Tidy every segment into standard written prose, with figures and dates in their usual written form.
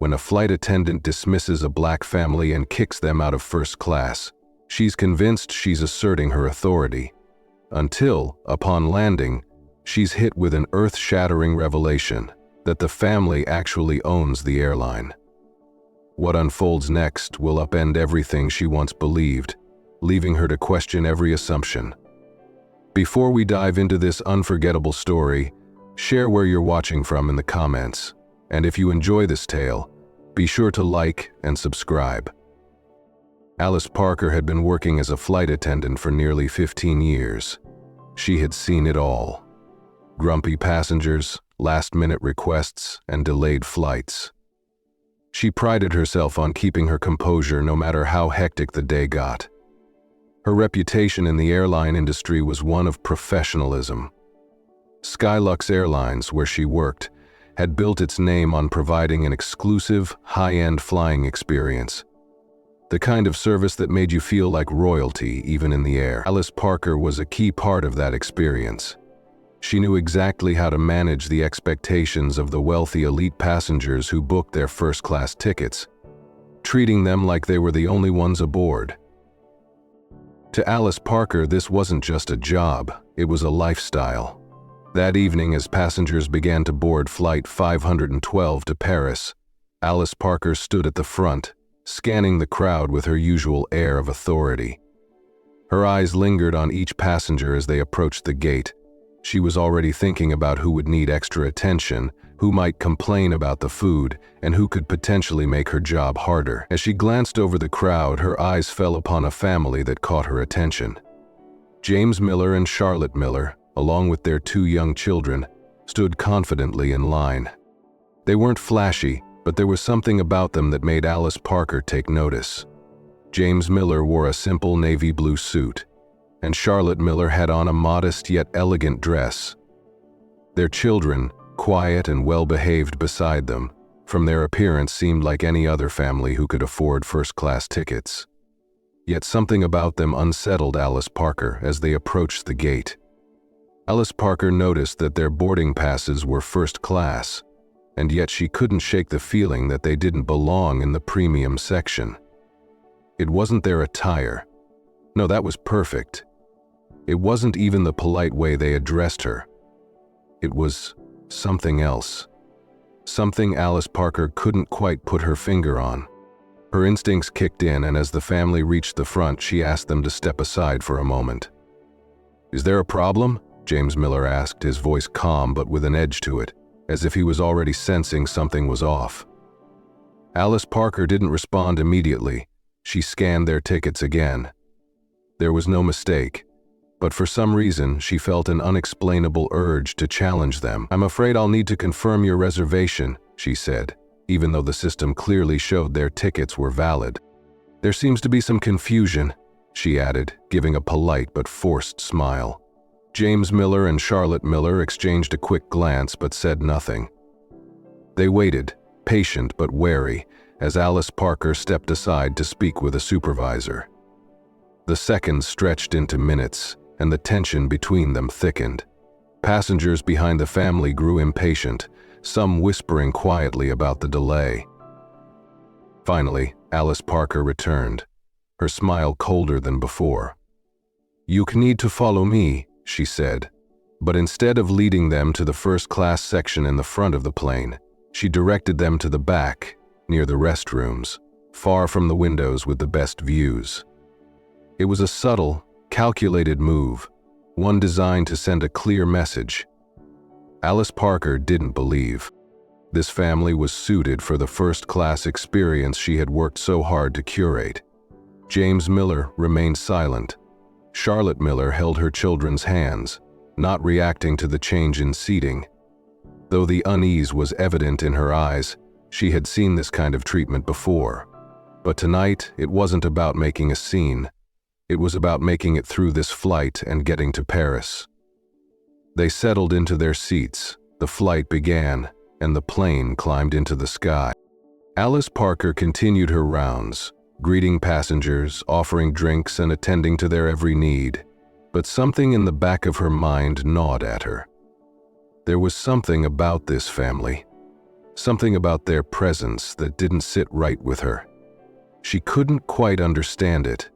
when a flight attendant dismisses a black family and kicks them out of first class. She's convinced she's asserting her authority. Until, upon landing, she's hit with an earth-shattering revelation that the family actually owns the airline. What unfolds next will upend everything she once believed, leaving her to question every assumption. Before we dive into this unforgettable story, share where you're watching from in the comments, and if you enjoy this tale, be sure to like and subscribe. Alice Parker had been working as a flight attendant for nearly 15 years. She had seen it all. Grumpy passengers, last-minute requests, and delayed flights. She prided herself on keeping her composure no matter how hectic the day got. Her reputation in the airline industry was one of professionalism. Skylux Airlines, where she worked, had built its name on providing an exclusive, high-end flying experience. The kind of service that made you feel like royalty even in the air. Alice Parker was a key part of that experience. She knew exactly how to manage the expectations of the wealthy elite passengers who booked their first-class tickets, treating them like they were the only ones aboard. To Alice Parker, this wasn't just a job, it was a lifestyle. That evening, as passengers began to board Flight 512 to Paris, Alice Parker stood at the front, scanning the crowd with her usual air of authority. Her eyes lingered on each passenger as they approached the gate. She was already thinking about who would need extra attention, who might complain about the food, and who could potentially make her job harder. As she glanced over the crowd, her eyes fell upon a family that caught her attention. James Miller and Charlotte Miller, along with their 2 young children, stood confidently in line. They weren't flashy, but there was something about them that made Alice Parker take notice. James Miller wore a simple navy blue suit, and Charlotte Miller had on a modest yet elegant dress. Their children, quiet and well-behaved beside them, from their appearance seemed like any other family who could afford first-class tickets. Yet something about them unsettled Alice Parker as they approached the gate. Alice Parker noticed that their boarding passes were first class, and yet she couldn't shake the feeling that they didn't belong in the premium section. It wasn't their attire. No, that was perfect. It wasn't even the polite way they addressed her. It was something else. Something Alice Parker couldn't quite put her finger on. Her instincts kicked in, and as the family reached the front, she asked them to step aside for a moment. "Is there a problem?" James Miller asked, his voice calm but with an edge to it, as if he was already sensing something was off. Alice Parker didn't respond immediately. She scanned their tickets again. There was no mistake, but for some reason she felt an unexplainable urge to challenge them. "I'm afraid I'll need to confirm your reservation," she said, even though the system clearly showed their tickets were valid. "There seems to be some confusion," she added, giving a polite but forced smile. James Miller and Charlotte Miller exchanged a quick glance but said nothing. They waited, patient but wary, as Alice Parker stepped aside to speak with a supervisor. The seconds stretched into minutes, and the tension between them thickened. Passengers behind the family grew impatient, some whispering quietly about the delay. Finally, Alice Parker returned, her smile colder than before. "You need to follow me," she said, but instead of leading them to the first-class section in the front of the plane, she directed them to the back, near the restrooms, far from the windows with the best views. It was a subtle, calculated move, one designed to send a clear message. Alice Parker didn't believe. This family was suited for the first-class experience she had worked so hard to curate. James Miller remained silent. Charlotte Miller held her children's hands, not reacting to the change in seating. Though the unease was evident in her eyes, she had seen this kind of treatment before. But tonight, it wasn't about making a scene. It was about making it through this flight and getting to Paris. They settled into their seats, the flight began, and the plane climbed into the sky. Alice Parker continued her rounds, greeting passengers, offering drinks, and attending to their every need. But something in the back of her mind gnawed at her. There was something about this family. something about their presence that didn't sit right with her. She couldn't quite understand it,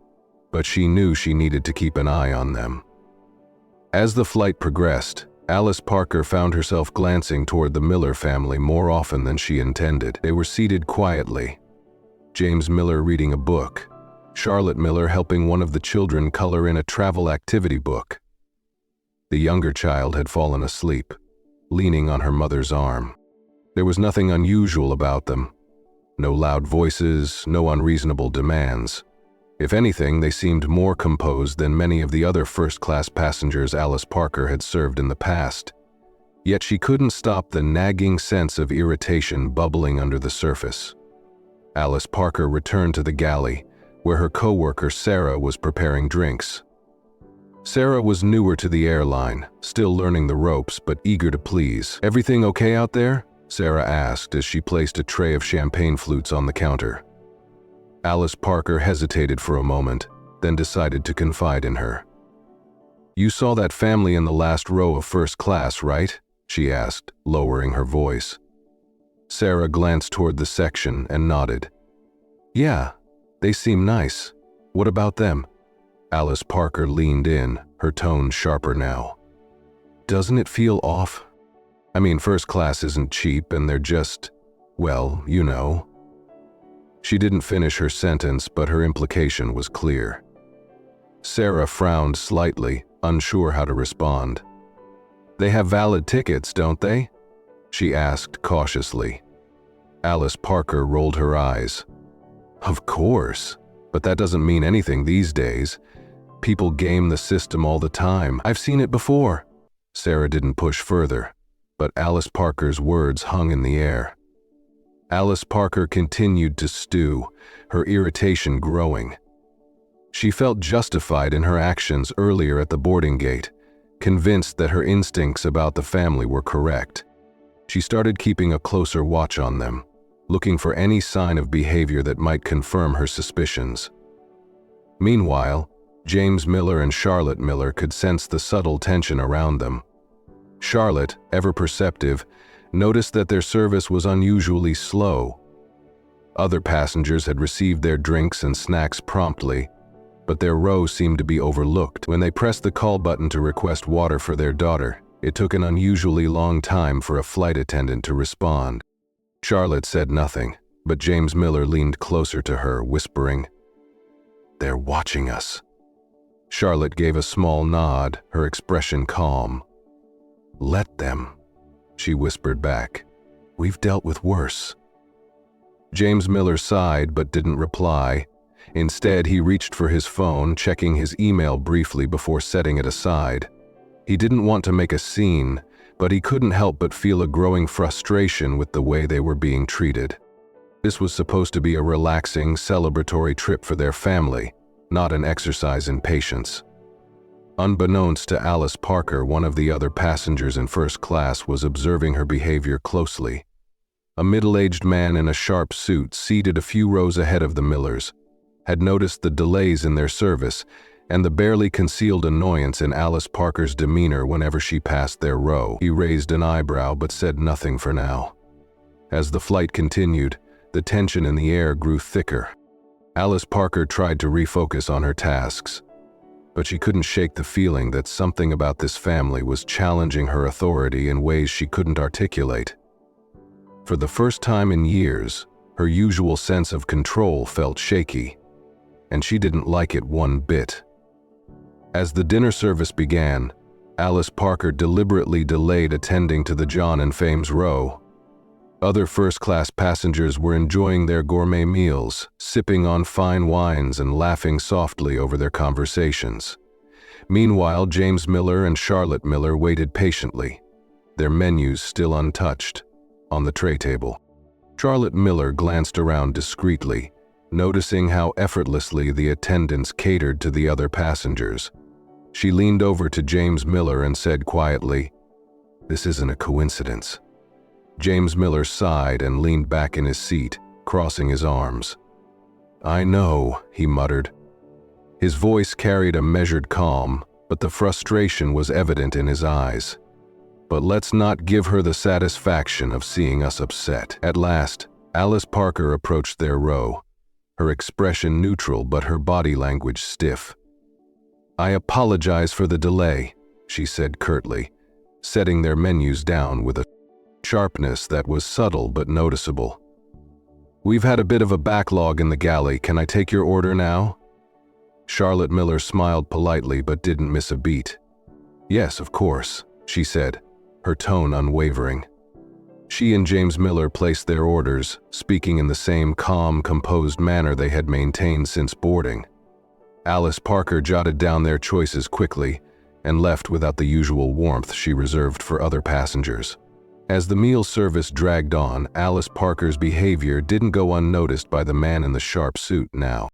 but she knew she needed to keep an eye on them. As the flight progressed, Alice Parker found herself glancing toward the Miller family more often than she intended. They were seated quietly, James Miller reading a book, Charlotte Miller helping one of the children color in a travel activity book. The younger child had fallen asleep, leaning on her mother's arm. There was nothing unusual about them. No loud voices, no unreasonable demands. If anything, they seemed more composed than many of the other first-class passengers Alice Parker had served in the past. Yet she couldn't stop the nagging sense of irritation bubbling under the surface. Alice Parker returned to the galley, where her co-worker Sarah was preparing drinks. Sarah was newer to the airline, still learning the ropes but eager to please. "Everything okay out there?" Sarah asked as she placed a tray of champagne flutes on the counter. Alice Parker hesitated for a moment, then decided to confide in her. "You saw that family in the last row of first class, right?" she asked, lowering her voice. Sarah glanced toward the section and nodded. "Yeah, they seem nice. What about them?" Alice Parker leaned in, her tone sharper now. "Doesn't it feel off? I mean, first class isn't cheap and they're just, well, you know." She didn't finish her sentence, but her implication was clear. Sarah frowned slightly, unsure how to respond. "They have valid tickets, don't they?" she asked cautiously. Alice Parker rolled her eyes. "Of course, but that doesn't mean anything these days. People game the system all the time. I've seen it before." Sarah didn't push further, but Alice Parker's words hung in the air. Alice Parker continued to stew, her irritation growing. She felt justified in her actions earlier at the boarding gate, convinced that her instincts about the family were correct. She started keeping a closer watch on them, looking for any sign of behavior that might confirm her suspicions. Meanwhile, James Miller and Charlotte Miller could sense the subtle tension around them. Charlotte, ever perceptive, noticed that their service was unusually slow. Other passengers had received their drinks and snacks promptly, but their row seemed to be overlooked. When they pressed the call button to request water for their daughter, it took an unusually long time for a flight attendant to respond. Charlotte said nothing, but James Miller leaned closer to her, whispering, "They're watching us." Charlotte gave a small nod, her expression calm. "Let them," she whispered back. "We've dealt with worse." James Miller sighed but didn't reply. Instead, he reached for his phone, checking his email briefly before setting it aside. He didn't want to make a scene, but he couldn't help but feel a growing frustration with the way they were being treated. This was supposed to be a relaxing, celebratory trip for their family, not an exercise in patience. Unbeknownst to Alice Parker, one of the other passengers in first class was observing her behavior closely. A middle-aged man in a sharp suit, seated a few rows ahead of the Millers, had noticed the delays in their service and the barely concealed annoyance in Alice Parker's demeanor whenever she passed their row. He raised an eyebrow but said nothing for now. As the flight continued, the tension in the air grew thicker. Alice Parker tried to refocus on her tasks, but she couldn't shake the feeling that something about this family was challenging her authority in ways she couldn't articulate. For the first time in years, her usual sense of control felt shaky, and she didn't like it one bit. As the dinner service began, Alice Parker deliberately delayed attending to the John and Fames row. Other first-class passengers were enjoying their gourmet meals, sipping on fine wines and laughing softly over their conversations. Meanwhile, James Miller and Charlotte Miller waited patiently, their menus still untouched, on the tray table. Charlotte Miller glanced around discreetly, noticing how effortlessly the attendants catered to the other passengers. She leaned over to James Miller and said quietly, "This isn't a coincidence." James Miller sighed and leaned back in his seat, crossing his arms. "I know," he muttered. His voice carried a measured calm, but the frustration was evident in his eyes. but let's not give her the satisfaction of seeing us upset. At last, Alice Parker approached their row, her expression neutral but her body language stiff. "I apologize for the delay," she said curtly, setting their menus down with a sharpness that was subtle but noticeable. "We've had a bit of a backlog in the galley. Can I take your order now?" Charlotte Miller smiled politely but didn't miss a beat. "Yes, of course," she said, her tone unwavering. She and James Miller placed their orders, speaking in the same calm, composed manner they had maintained since boarding. Alice Parker jotted down their choices quickly and left without the usual warmth she reserved for other passengers. As the meal service dragged on, Alice Parker's behavior didn't go unnoticed by the man in the sharp suit now,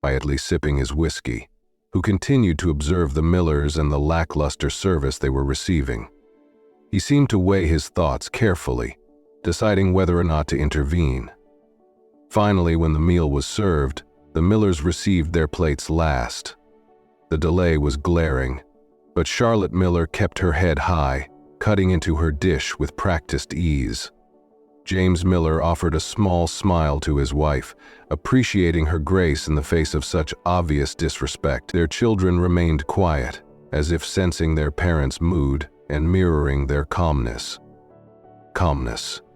quietly sipping his whiskey, who continued to observe the Millers and the lackluster service they were receiving. He seemed to weigh his thoughts carefully, deciding whether or not to intervene. Finally, when the meal was served, the Millers received their plates last. The delay was glaring, but Charlotte Miller kept her head high, cutting into her dish with practiced ease. James Miller offered a small smile to his wife, appreciating her grace in the face of such obvious disrespect. Their children remained quiet, as if sensing their parents' mood and mirroring their calmness.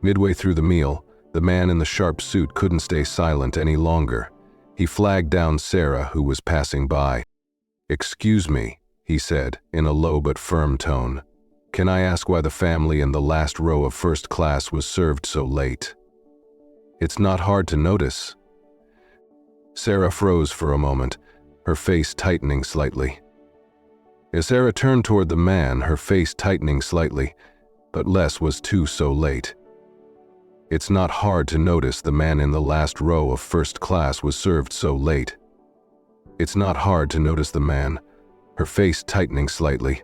Midway through the meal, the man in the sharp suit couldn't stay silent any longer. He flagged down Sarah, who was passing by. "Excuse me," he said, in a low but firm tone. "Can I ask why the family in the last row of first class was served so late?" "It's not hard to notice." Sarah froze for a moment, her face tightening slightly. As Sarah turned toward the man, her face tightening slightly, but less was too so late. "It's not hard to notice the man in the last row of first class was served so late." "It's not hard to notice the man," her face tightening slightly.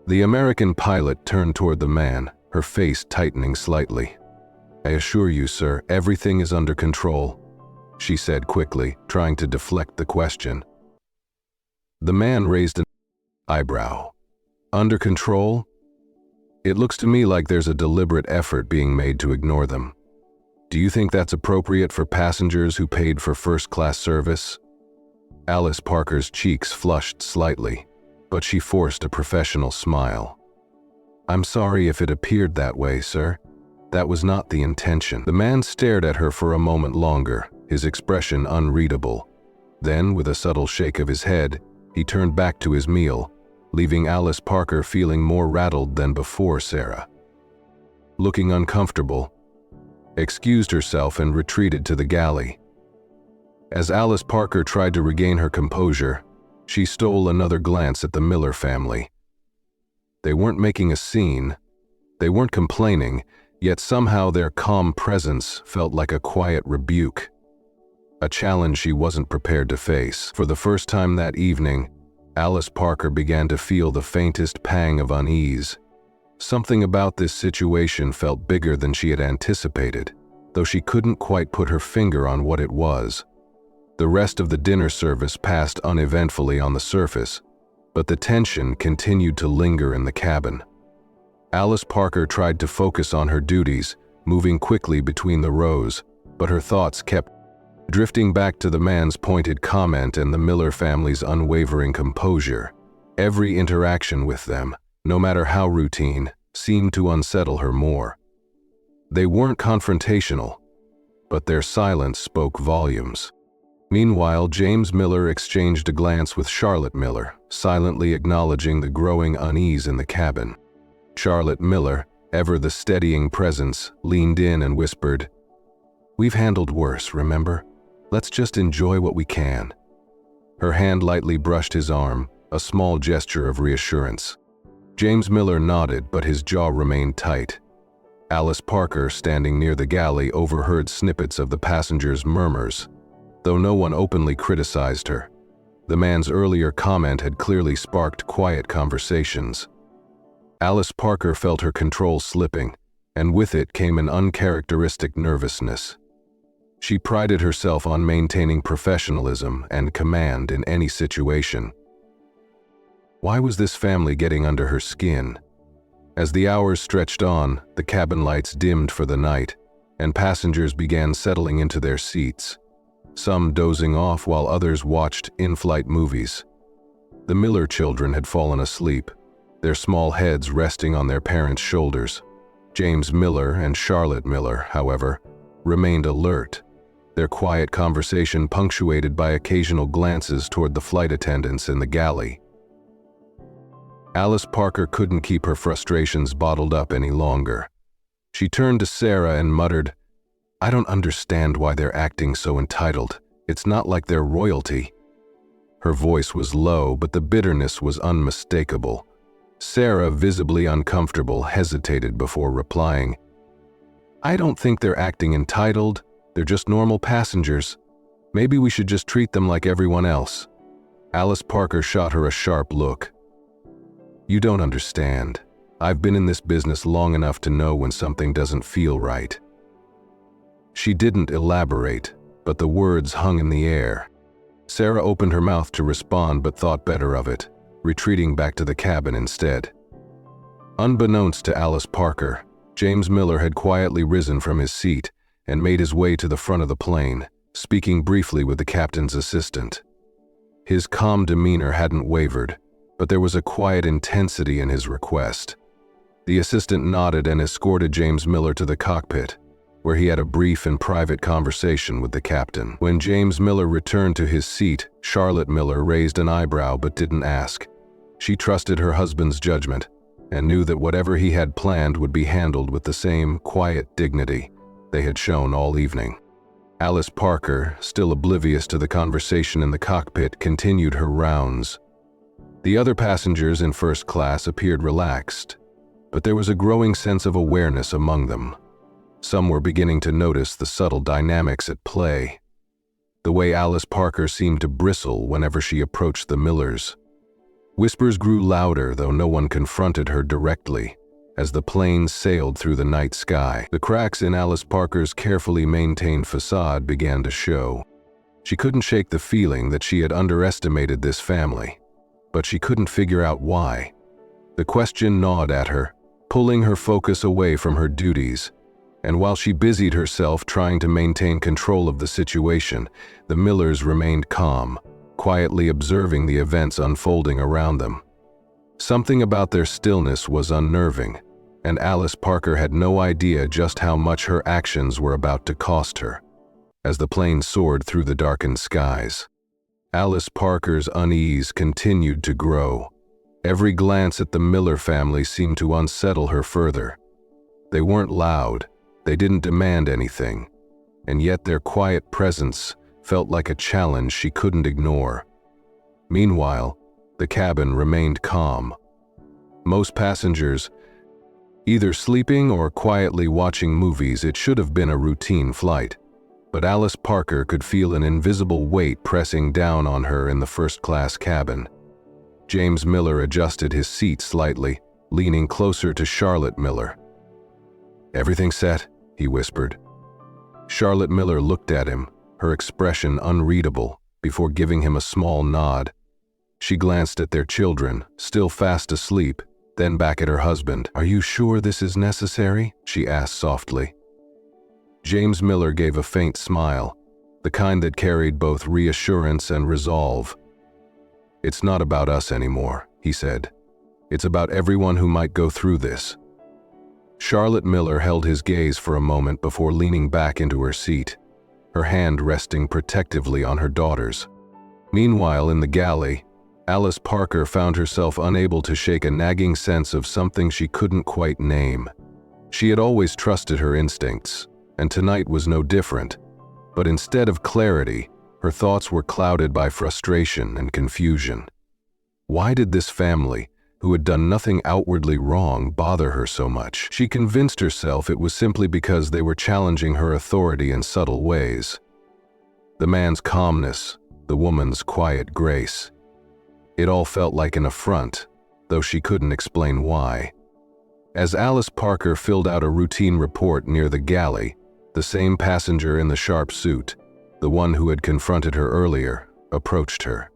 The American pilot turned toward the man, her face tightening slightly. "I assure you, sir, everything is under control," she said quickly, trying to deflect the question. The man raised an eyebrow. "Under control? It looks to me like there's a deliberate effort being made to ignore them. Do you think that's appropriate for passengers who paid for first-class service?" Alice Parker's cheeks flushed slightly, but she forced a professional smile. "I'm sorry if it appeared that way, sir. That was not the intention." The man stared at her for a moment longer, his expression unreadable. Then, with a subtle shake of his head, he turned back to his meal, leaving Alice Parker feeling more rattled than before. Sarah, looking uncomfortable, excused herself and retreated to the galley. As Alice Parker tried to regain her composure, she stole another glance at the Miller family. They weren't making a scene, they weren't complaining, yet somehow their calm presence felt like a quiet rebuke, a challenge she wasn't prepared to face. For the first time that evening, Alice Parker began to feel the faintest pang of unease. Something about this situation felt bigger than she had anticipated, though she couldn't quite put her finger on what it was. The rest of the dinner service passed uneventfully on the surface, but the tension continued to linger in the cabin. Alice Parker tried to focus on her duties, moving quickly between the rows, but her thoughts kept drifting back to the man's pointed comment and the Miller family's unwavering composure. Every interaction with them, no matter how routine, seemed to unsettle her more. They weren't confrontational, but their silence spoke volumes. Meanwhile, James Miller exchanged a glance with Charlotte Miller, silently acknowledging the growing unease in the cabin. Charlotte Miller, ever the steadying presence, leaned in and whispered, "We've handled worse, remember? Let's just enjoy what we can." Her hand lightly brushed his arm, a small gesture of reassurance. James Miller nodded, but his jaw remained tight. Alice Parker, standing near the galley, overheard snippets of the passengers' murmurs, though no one openly criticized her. The man's earlier comment had clearly sparked quiet conversations. Alice Parker felt her control slipping, and with it came an uncharacteristic nervousness. She prided herself on maintaining professionalism and command in any situation. Why was this family getting under her skin? As the hours stretched on, the cabin lights dimmed for the night, and passengers began settling into their seats, some dozing off while others watched in-flight movies. The Miller children had fallen asleep, their small heads resting on their parents' shoulders. James Miller and Charlotte Miller, however, remained alert, their quiet conversation punctuated by occasional glances toward the flight attendants in the galley. Alice Parker couldn't keep her frustrations bottled up any longer. She turned to Sarah and muttered, "I don't understand why they're acting so entitled. It's not like they're royalty." Her voice was low, but the bitterness was unmistakable. Sarah, visibly uncomfortable, hesitated before replying, "I don't think they're acting entitled. They're just normal passengers. Maybe we should just treat them like everyone else." Alice Parker shot her a sharp look. "You don't understand. I've been in this business long enough to know when something doesn't feel right." She didn't elaborate, but the words hung in the air. Sarah opened her mouth to respond but thought better of it, retreating back to the cabin instead. Unbeknownst to Alice Parker, James Miller had quietly risen from his seat and made his way to the front of the plane, speaking briefly with the captain's assistant. His calm demeanor hadn't wavered, but there was a quiet intensity in his request. The assistant nodded and escorted James Miller to the cockpit, where he had a brief and private conversation with the captain. When James Miller returned to his seat, Charlotte Miller raised an eyebrow but didn't ask. She trusted her husband's judgment and knew that whatever he had planned would be handled with the same quiet dignity they had shown all evening. Alice Parker, still oblivious to the conversation in the cockpit, continued her rounds. The other passengers in first class appeared relaxed, but there was a growing sense of awareness among them. Some were beginning to notice the subtle dynamics at play. The way Alice Parker seemed to bristle whenever she approached the Millers. Whispers grew louder, though no one confronted her directly, as the plane sailed through the night sky. The cracks in Alice Parker's carefully maintained facade began to show. She couldn't shake the feeling that she had underestimated this family, but she couldn't figure out why. The question gnawed at her, pulling her focus away from her duties. And while she busied herself trying to maintain control of the situation, the Millers remained calm, quietly observing the events unfolding around them. Something about their stillness was unnerving, and Alice Parker had no idea just how much her actions were about to cost her, as the plane soared through the darkened skies. Alice Parker's unease continued to grow. Every glance at the Miller family seemed to unsettle her further. They weren't loud. They didn't demand anything, and yet their quiet presence felt like a challenge she couldn't ignore. Meanwhile, the cabin remained calm. Most passengers, either sleeping or quietly watching movies. It should have been a routine flight, but Alice Parker could feel an invisible weight pressing down on her in the first-class cabin. James Miller adjusted his seat slightly, leaning closer to Charlotte Miller. "Everything set?" he whispered. Charlotte Miller looked at him, her expression unreadable, before giving him a small nod. She glanced at their children, still fast asleep, then back at her husband. "Are you sure this is necessary?" she asked softly. James Miller gave a faint smile, the kind that carried both reassurance and resolve. "It's not about us anymore," he said. "It's about everyone who might go through this." Charlotte Miller held his gaze for a moment before leaning back into her seat, her hand resting protectively on her daughter's. Meanwhile, in the galley, Alice Parker found herself unable to shake a nagging sense of something she couldn't quite name. She had always trusted her instincts, and tonight was no different, but instead of clarity, her thoughts were clouded by frustration and confusion. Why did this family, who had done nothing outwardly wrong, bother her so much? She convinced herself it was simply because they were challenging her authority in subtle ways. The man's calmness, the woman's quiet grace. It all felt like an affront, though she couldn't explain why. As Alice Parker filled out a routine report near the galley, the same passenger in the sharp suit, the one who had confronted her earlier, approached her.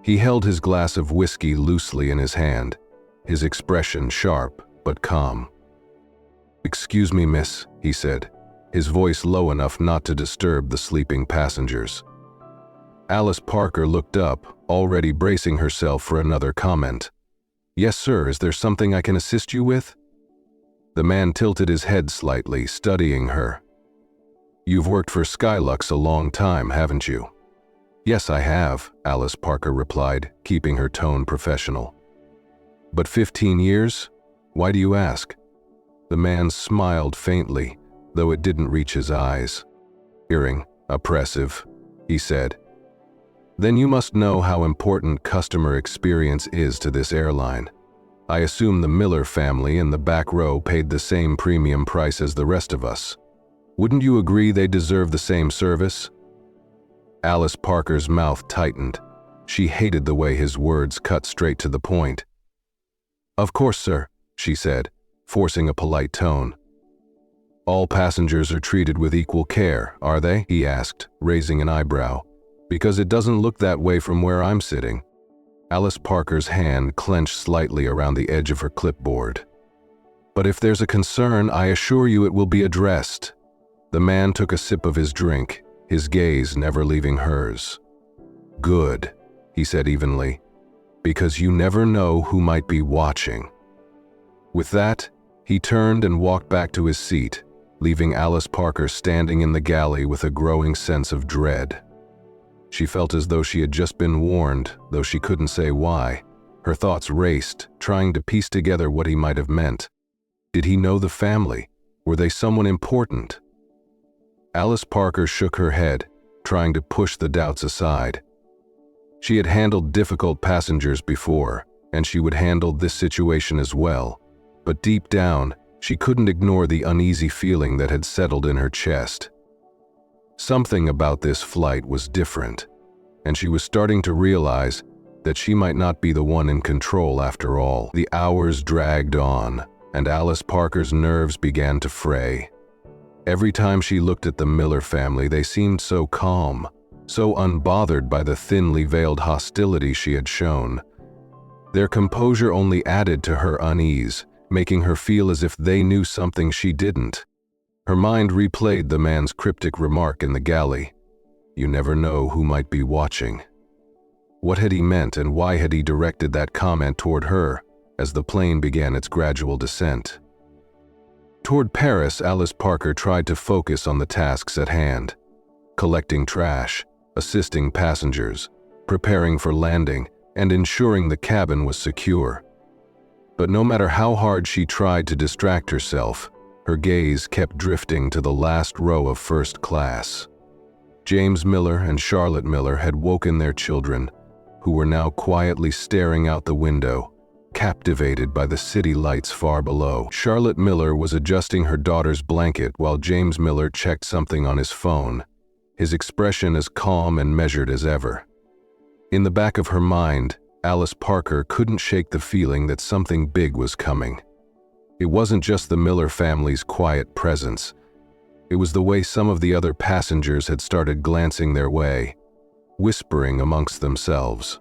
He held his glass of whiskey loosely in his hand, his expression sharp, but calm. "Excuse me, miss," he said, his voice low enough not to disturb the sleeping passengers. Alice Parker looked up, already bracing herself for another comment. "Yes, sir, is there something I can assist you with?" The man tilted his head slightly, studying her. "You've worked for Skylux a long time, haven't you?" "Yes, I have," Alice Parker replied, keeping her tone professional. "But 15 years? Why do you ask?" The man smiled faintly, though it didn't reach his eyes. "Hearing, oppressive," he said. "Then you must know how important customer experience is to this airline. I assume the Miller family in the back row paid the same premium price as the rest of us. Wouldn't you agree they deserve the same service?" Alice Parker's mouth tightened. She hated the way his words cut straight to the point. "Of course, sir," she said, forcing a polite tone. "All passengers are treated with equal care, are they?" he asked, raising an eyebrow. "Because it doesn't look that way from where I'm sitting." Alice Parker's hand clenched slightly around the edge of her clipboard. "But if there's a concern, I assure you it will be addressed." The man took a sip of his drink, his gaze never leaving hers. "Good," he said evenly, "because you never know who might be watching." With that, he turned and walked back to his seat, leaving Alice Parker standing in the galley with a growing sense of dread. She felt as though she had just been warned, though she couldn't say why. Her thoughts raced, trying to piece together what he might have meant. Did he know the family? Were they someone important? Alice Parker shook her head, trying to push the doubts aside. She had handled difficult passengers before, and she would handle this situation as well. But deep down, she couldn't ignore the uneasy feeling that had settled in her chest. Something about this flight was different, and she was starting to realize that she might not be the one in control after all. The hours dragged on, and Alice Parker's nerves began to fray. Every time she looked at the Miller family, they seemed so calm, so unbothered by the thinly veiled hostility she had shown. Their composure only added to her unease, making her feel as if they knew something she didn't. Her mind replayed the man's cryptic remark in the galley. You never know who might be watching. What had he meant, and why had he directed that comment toward her as the plane began its gradual descent? Toward Paris, Alice Parker tried to focus on the tasks at hand: collecting trash, assisting passengers, preparing for landing, and ensuring the cabin was secure. But no matter how hard she tried to distract herself, her gaze kept drifting to the last row of first class. James Miller and Charlotte Miller had woken their children, who were now quietly staring out the window, captivated by the city lights far below. Charlotte Miller was adjusting her daughter's blanket while James Miller checked something on his phone, his expression as calm and measured as ever. In the back of her mind, Alice Parker couldn't shake the feeling that something big was coming. It wasn't just the Miller family's quiet presence. It was the way some of the other passengers had started glancing their way, whispering amongst themselves.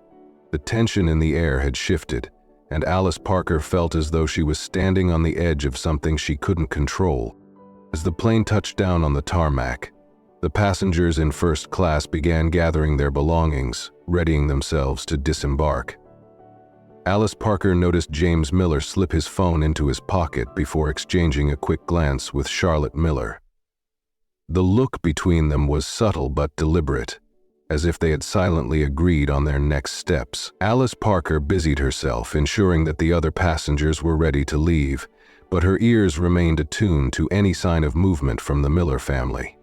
The tension in the air had shifted, and Alice Parker felt as though she was standing on the edge of something she couldn't control. As the plane touched down on the tarmac, the passengers in first class began gathering their belongings, readying themselves to disembark. Alice Parker noticed James Miller slip his phone into his pocket before exchanging a quick glance with Charlotte Miller. The look between them was subtle but deliberate, as if they had silently agreed on their next steps. Alice Parker busied herself ensuring that the other passengers were ready to leave, but her ears remained attuned to any sign of movement from the Miller family.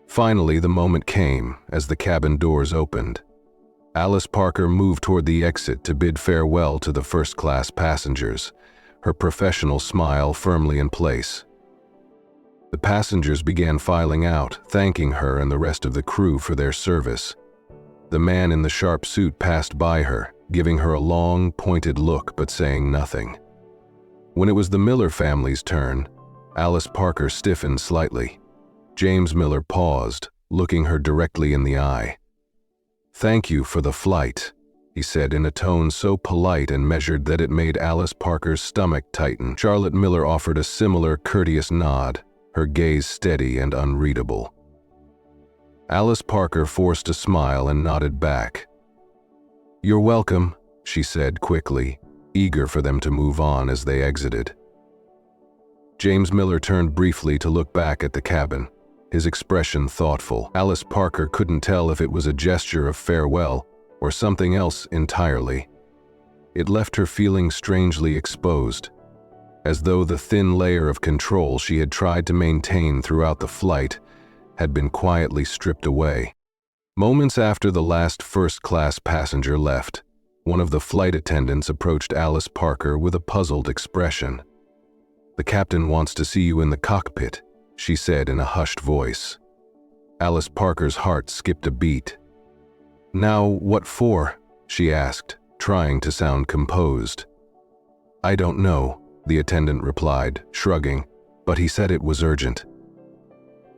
Finally, the moment came as the cabin doors opened. Alice Parker moved toward the exit to bid farewell to the first-class passengers, her professional smile firmly in place. The passengers began filing out, thanking her and the rest of the crew for their service. The man in the sharp suit passed by her, giving her a long, pointed look but saying nothing. When it was the Miller family's turn, Alice Parker stiffened slightly. James Miller paused, looking her directly in the eye. "Thank you for the flight," he said in a tone so polite and measured that it made Alice Parker's stomach tighten. Charlotte Miller offered a similar courteous nod, her gaze steady and unreadable. Alice Parker forced a smile and nodded back. "You're welcome," she said quickly, eager for them to move on as they exited. James Miller turned briefly to look back at the cabin, his expression thoughtful. Alice Parker couldn't tell if it was a gesture of farewell or something else entirely. It left her feeling strangely exposed, as though the thin layer of control she had tried to maintain throughout the flight had been quietly stripped away. Moments after the last first-class passenger left, one of the flight attendants approached Alice Parker with a puzzled expression. "The captain wants to see you in the cockpit," she said in a hushed voice. Alice Parker's heart skipped a beat. "Now, what for?" she asked, trying to sound composed. "I don't know," the attendant replied, shrugging, "but he said it was urgent."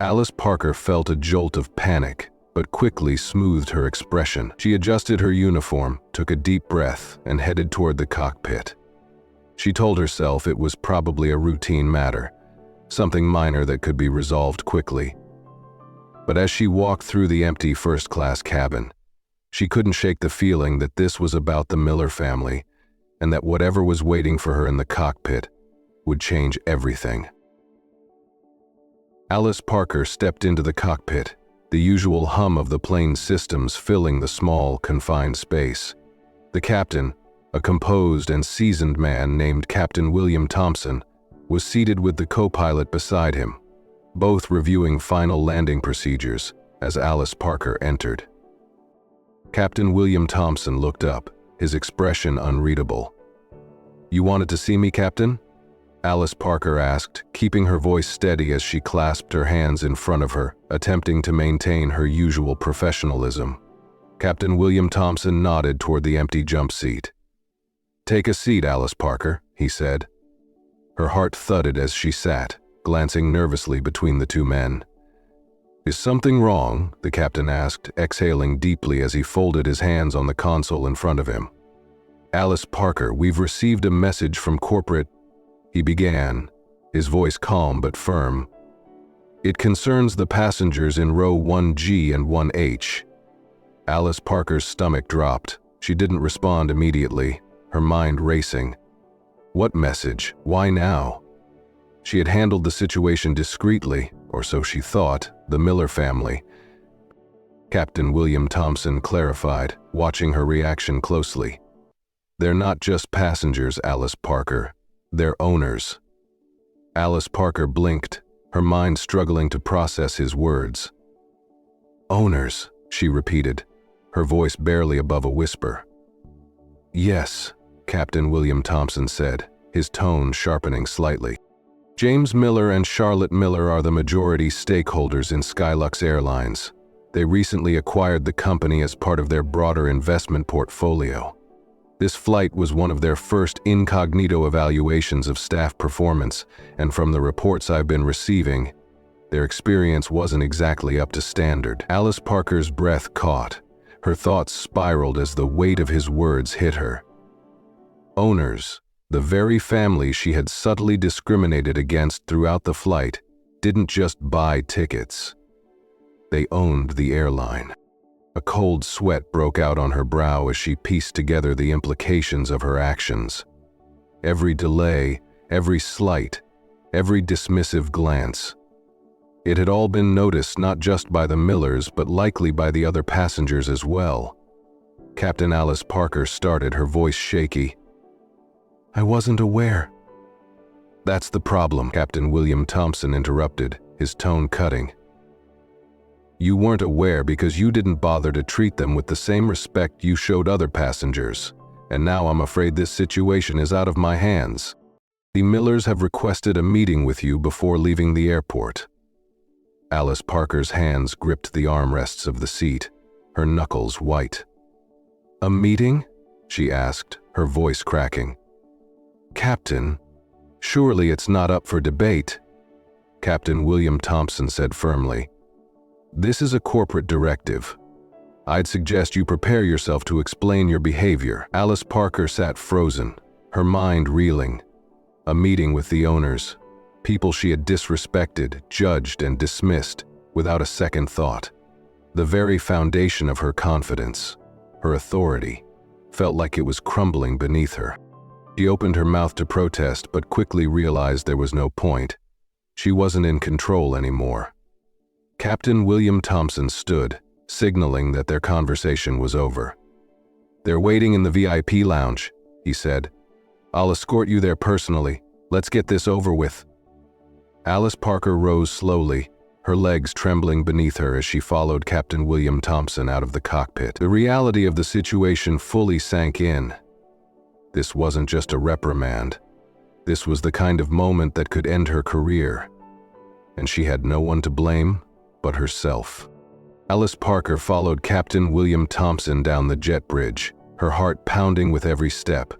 Alice Parker felt a jolt of panic, but quickly smoothed her expression. She adjusted her uniform, took a deep breath, and headed toward the cockpit. She told herself it was probably a routine matter, something minor that could be resolved quickly. But as she walked through the empty first-class cabin, she couldn't shake the feeling that this was about the Miller family, and that whatever was waiting for her in the cockpit would change everything. Alice Parker stepped into the cockpit, the usual hum of the plane's systems filling the small, confined space. The captain, a composed and seasoned man named Captain William Thompson, was seated with the co-pilot beside him, both reviewing final landing procedures as Alice Parker entered. Captain William Thompson looked up, his expression unreadable. "You wanted to see me, Captain?" Alice Parker asked, keeping her voice steady as she clasped her hands in front of her, attempting to maintain her usual professionalism. Captain William Thompson nodded toward the empty jump seat. "Take a seat, Alice Parker," he said. Her heart thudded as she sat, glancing nervously between the two men. "Is something wrong?" the captain asked, exhaling deeply as he folded his hands on the console in front of him. "Alice Parker, we've received a message from corporate," he began, his voice calm but firm. "It concerns the passengers in row 1G and 1H. Alice Parker's stomach dropped. She didn't respond immediately, her mind racing. What message? Why now? She had handled the situation discreetly, or so she thought, the Miller family. Captain William Thompson clarified, watching her reaction closely. "They're not just passengers, Alice Parker. They're owners." Alice Parker blinked, her mind struggling to process his words. "Owners," she repeated, her voice barely above a whisper. "Yes," Captain William Thompson said, his tone sharpening slightly. "James Miller and Charlotte Miller are the majority stakeholders in Skylux Airlines. They recently acquired the company as part of their broader investment portfolio. This flight was one of their first incognito evaluations of staff performance, and from the reports I've been receiving, their experience wasn't exactly up to standard." Alice Parker's breath caught. Her thoughts spiraled as the weight of his words hit her. Owners, the very family she had subtly discriminated against throughout the flight, didn't just buy tickets. They owned the airline. A cold sweat broke out on her brow as she pieced together the implications of her actions. Every delay, every slight, every dismissive glance. It had all been noticed not just by the Millers, but likely by the other passengers as well. Captain Alice Parker started, her voice shaky. "I wasn't aware." "That's the problem," Captain William Thompson interrupted, his tone cutting. "You weren't aware because you didn't bother to treat them with the same respect you showed other passengers, and now I'm afraid this situation is out of my hands. The Millers have requested a meeting with you before leaving the airport." Alice Parker's hands gripped the armrests of the seat, her knuckles white. "A meeting?" she asked, her voice cracking. "Captain, surely it's not up for debate," Captain William Thompson said firmly. "This is a corporate directive. I'd suggest you prepare yourself to explain your behavior." Alice Parker sat frozen, her mind reeling. A meeting with the owners, people she had disrespected, judged, and dismissed without a second thought. The very foundation of her confidence, her authority, felt like it was crumbling beneath her. She opened her mouth to protest, but quickly realized there was no point. She wasn't in control anymore. Captain William Thompson stood, signaling that their conversation was over. "They're waiting in the VIP lounge," he said. "I'll escort you there personally. Let's get this over with." Alice Parker rose slowly, her legs trembling beneath her as she followed Captain William Thompson out of the cockpit. The reality of the situation fully sank in. This wasn't just a reprimand. This was the kind of moment that could end her career. And she had no one to blame but herself. Alice Parker followed Captain William Thompson down the jet bridge, her heart pounding with every step.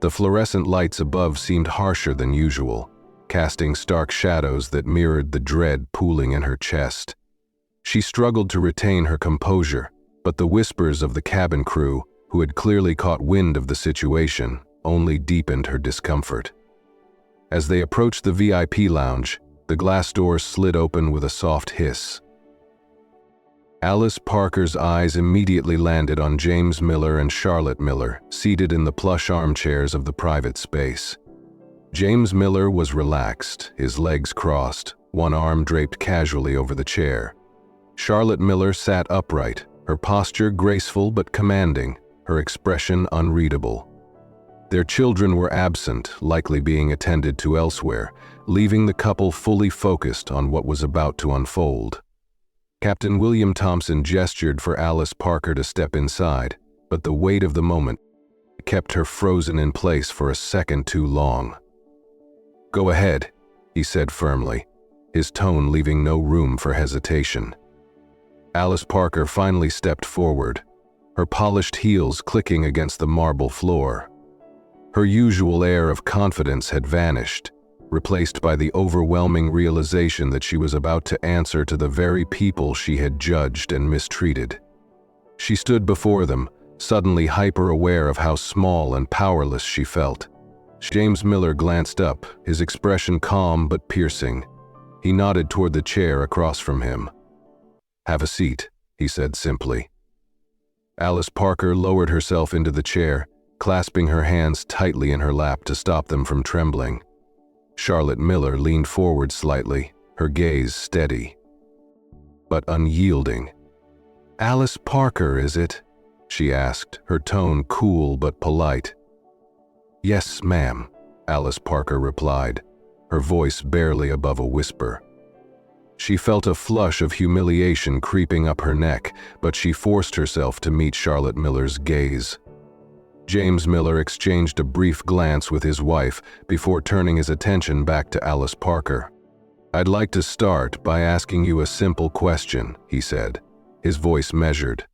The fluorescent lights above seemed harsher than usual, casting stark shadows that mirrored the dread pooling in her chest. She struggled to retain her composure, but the whispers of the cabin crew, who had clearly caught wind of the situation, only deepened her discomfort. As they approached the VIP lounge, the glass doors slid open with a soft hiss. Alice Parker's eyes immediately landed on James Miller and Charlotte Miller, seated in the plush armchairs of the private space. James Miller was relaxed, his legs crossed, one arm draped casually over the chair. Charlotte Miller sat upright, her posture graceful but commanding, her expression unreadable. Their children were absent, likely being attended to elsewhere, leaving the couple fully focused on what was about to unfold. Captain William Thompson gestured for Alice Parker to step inside, but the weight of the moment kept her frozen in place for a second too long. "Go ahead," he said firmly, his tone leaving no room for hesitation. Alice Parker finally stepped forward, her polished heels clicking against the marble floor. Her usual air of confidence had vanished, replaced by the overwhelming realization that she was about to answer to the very people she had judged and mistreated. She stood before them, suddenly hyper-aware of how small and powerless she felt. James Miller glanced up, his expression calm but piercing. He nodded toward the chair across from him. "Have a seat," he said simply. Alice Parker lowered herself into the chair, clasping her hands tightly in her lap to stop them from trembling. Charlotte Miller leaned forward slightly, her gaze steady, but unyielding. "Alice Parker, is it?" she asked, her tone cool but polite. "Yes, ma'am," Alice Parker replied, her voice barely above a whisper. She felt a flush of humiliation creeping up her neck, but she forced herself to meet Charlotte Miller's gaze. James Miller exchanged a brief glance with his wife before turning his attention back to Alice Parker. "I'd like to start by asking you a simple question," he said, his voice measured.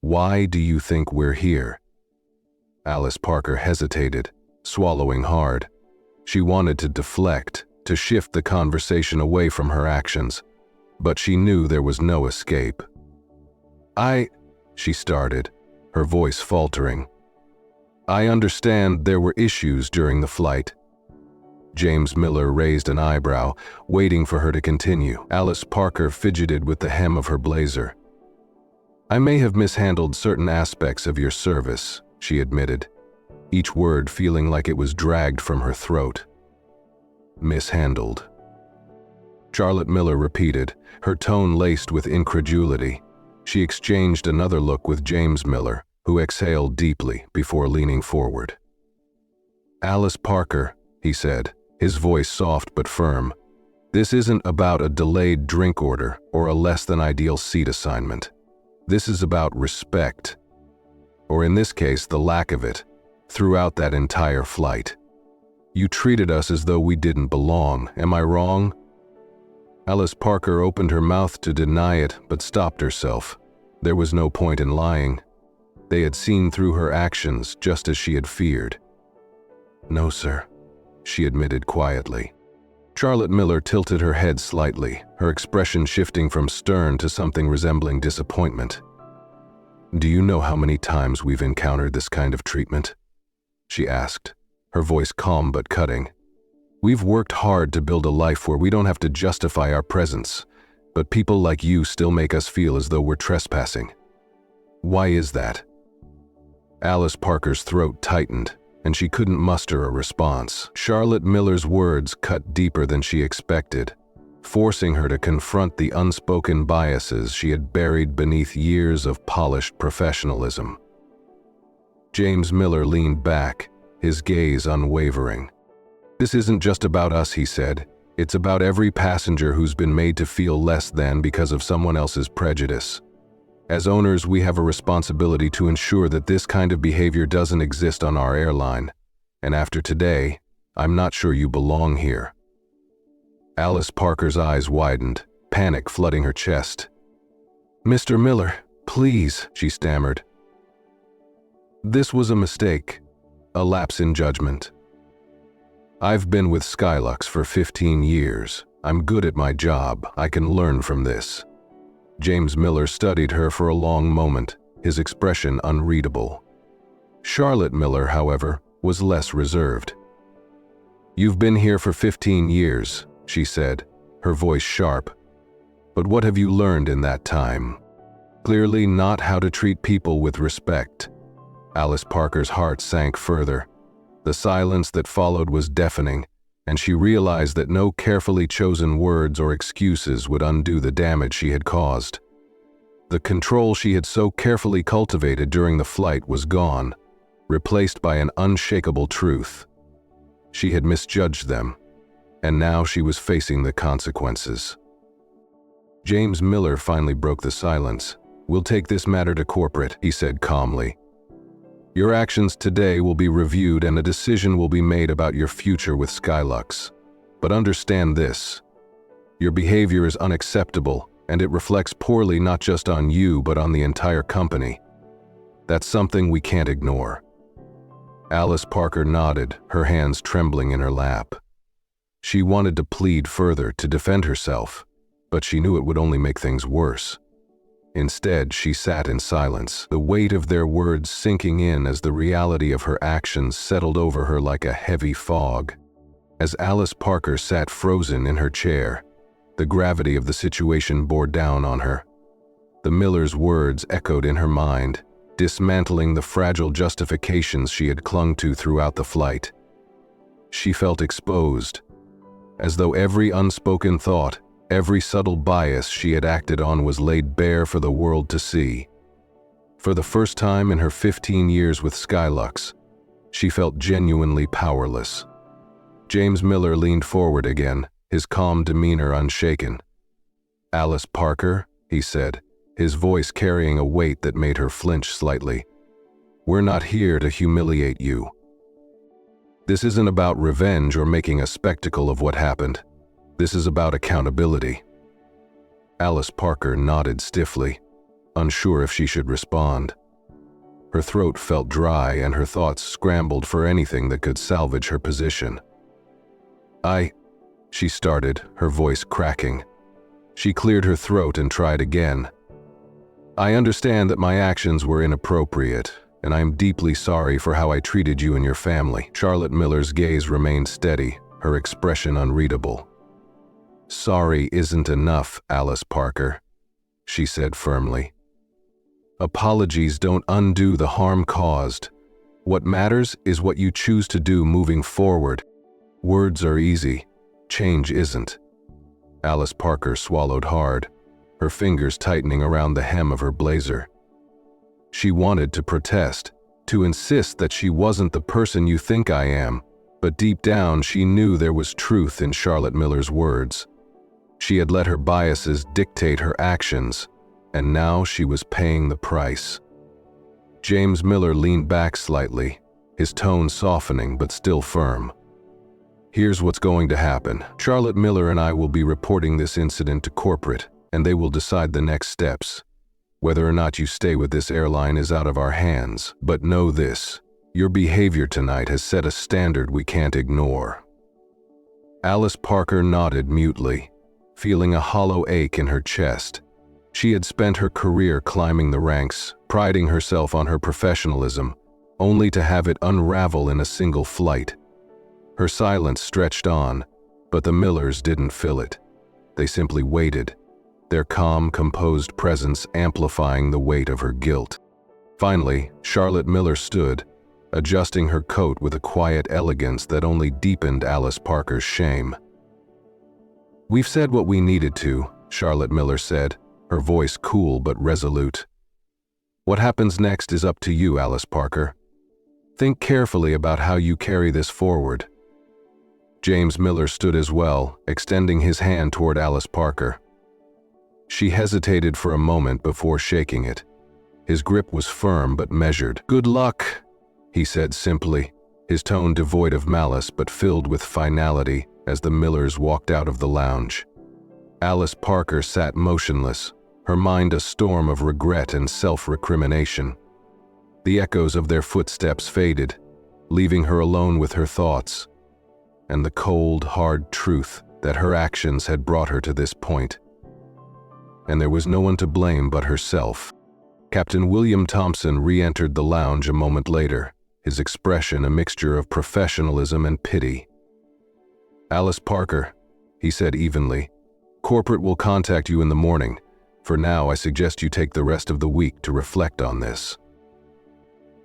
"Why do you think we're here?" Alice Parker hesitated, swallowing hard. She wanted to deflect, to shift the conversation away from her actions, but she knew there was no escape. She started, her voice faltering. "I understand there were issues during the flight." James Miller raised an eyebrow, waiting for her to continue. Alice Parker fidgeted with the hem of her blazer. "I may have mishandled certain aspects of your service," she admitted, each word feeling like it was dragged from her throat. "Mishandled?" Charlotte Miller repeated, her tone laced with incredulity. She exchanged another look with James Miller, who exhaled deeply before leaning forward. "Alice Parker," he said, his voice soft but firm, "this isn't about a delayed drink order or a less-than-ideal seat assignment. This is about respect, or in this case, the lack of it, throughout that entire flight. You treated us as though we didn't belong. Am I wrong?" Alice Parker opened her mouth to deny it, but stopped herself. There was no point in lying. They had seen through her actions just as she had feared. "No, sir," she admitted quietly. Charlotte Miller tilted her head slightly, her expression shifting from stern to something resembling disappointment. "Do you know how many times we've encountered this kind of treatment?" she asked, her voice calm but cutting. "We've worked hard to build a life where we don't have to justify our presence, but people like you still make us feel as though we're trespassing. Why is that?" Alice Parker's throat tightened, and she couldn't muster a response. Charlotte Miller's words cut deeper than she expected, forcing her to confront the unspoken biases she had buried beneath years of polished professionalism. James Miller leaned back, his gaze unwavering. "This isn't just about us," he said. "It's about every passenger who's been made to feel less than because of someone else's prejudice. As owners, we have a responsibility to ensure that this kind of behavior doesn't exist on our airline. And after today, I'm not sure you belong here." Alice Parker's eyes widened, panic flooding her chest. "Mr. Miller, please," she stammered. "This was a mistake, a lapse in judgment. I've been with Skylux for 15 years. I'm good at my job. I can learn from this." James Miller studied her for a long moment, his expression unreadable. Charlotte Miller, however, was less reserved. "You've been here for 15 years, she said, her voice sharp. "But what have you learned in that time? Clearly not how to treat people with respect." Alice Parker's heart sank further. The silence that followed was deafening, and she realized that no carefully chosen words or excuses would undo the damage she had caused. The control she had so carefully cultivated during the flight was gone, replaced by an unshakable truth. She had misjudged them, and now she was facing the consequences. James Miller finally broke the silence. "We'll take this matter to corporate," he said calmly. "Your actions today will be reviewed and a decision will be made about your future with Skylux. But understand this. Your behavior is unacceptable, and it reflects poorly not just on you but on the entire company. That's something we can't ignore." Alice Parker nodded, her hands trembling in her lap. She wanted to plead further, to defend herself, but she knew it would only make things worse. Instead, she sat in silence, the weight of their words sinking in as the reality of her actions settled over her like a heavy fog. As Alice Parker sat frozen in her chair, the gravity of the situation bore down on her. The Miller's words echoed in her mind, dismantling the fragile justifications she had clung to throughout the flight. She felt exposed, as though every unspoken thought, every subtle bias she had acted on was laid bare for the world to see. For the first time in her 15 years with Skylux, she felt genuinely powerless. James Miller leaned forward again, his calm demeanor unshaken. "Alice Parker," he said, his voice carrying a weight that made her flinch slightly. "We're not here to humiliate you. This isn't about revenge or making a spectacle of what happened. This is about accountability." Alice Parker nodded stiffly, unsure if she should respond. Her throat felt dry and her thoughts scrambled for anything that could salvage her position. She started, her voice cracking. She cleared her throat and tried again. "I understand that my actions were inappropriate, and I am deeply sorry for how I treated you and your family." Charlotte Miller's gaze remained steady, her expression unreadable. "Sorry isn't enough, Alice Parker," she said firmly. "Apologies don't undo the harm caused. What matters is what you choose to do moving forward. Words are easy, change isn't." Alice Parker swallowed hard, her fingers tightening around the hem of her blazer. She wanted to protest, to insist that she wasn't the person you think I am, but deep down she knew there was truth in Charlotte Miller's words. She had let her biases dictate her actions, and now she was paying the price. James Miller leaned back slightly, his tone softening but still firm. "Here's what's going to happen. Charlotte Miller and I will be reporting this incident to corporate, and they will decide the next steps. Whether or not you stay with this airline is out of our hands, but know this: your behavior tonight has set a standard we can't ignore." Alice Parker nodded mutely, feeling a hollow ache in her chest. She had spent her career climbing the ranks, priding herself on her professionalism, only to have it unravel in a single flight. Her silence stretched on, but the Millers didn't fill it. They simply waited, their calm, composed presence amplifying the weight of her guilt. Finally, Charlotte Miller stood, adjusting her coat with a quiet elegance that only deepened Alice Parker's shame. "We've said what we needed to," Charlotte Miller said, her voice cool but resolute. "What happens next is up to you, Alice Parker. Think carefully about how you carry this forward." James Miller stood as well, extending his hand toward Alice Parker. She hesitated for a moment before shaking it. His grip was firm but measured. "Good luck," he said simply, his tone devoid of malice but filled with finality as the Millers walked out of the lounge. Alice Parker sat motionless, her mind a storm of regret and self-recrimination. The echoes of their footsteps faded, leaving her alone with her thoughts, and the cold, hard truth that her actions had brought her to this point. And there was no one to blame but herself. Captain William Thompson re-entered the lounge a moment later, his expression a mixture of professionalism and pity. "Alice Parker," he said evenly, "corporate will contact you in the morning. For now, I suggest you take the rest of the week to reflect on this."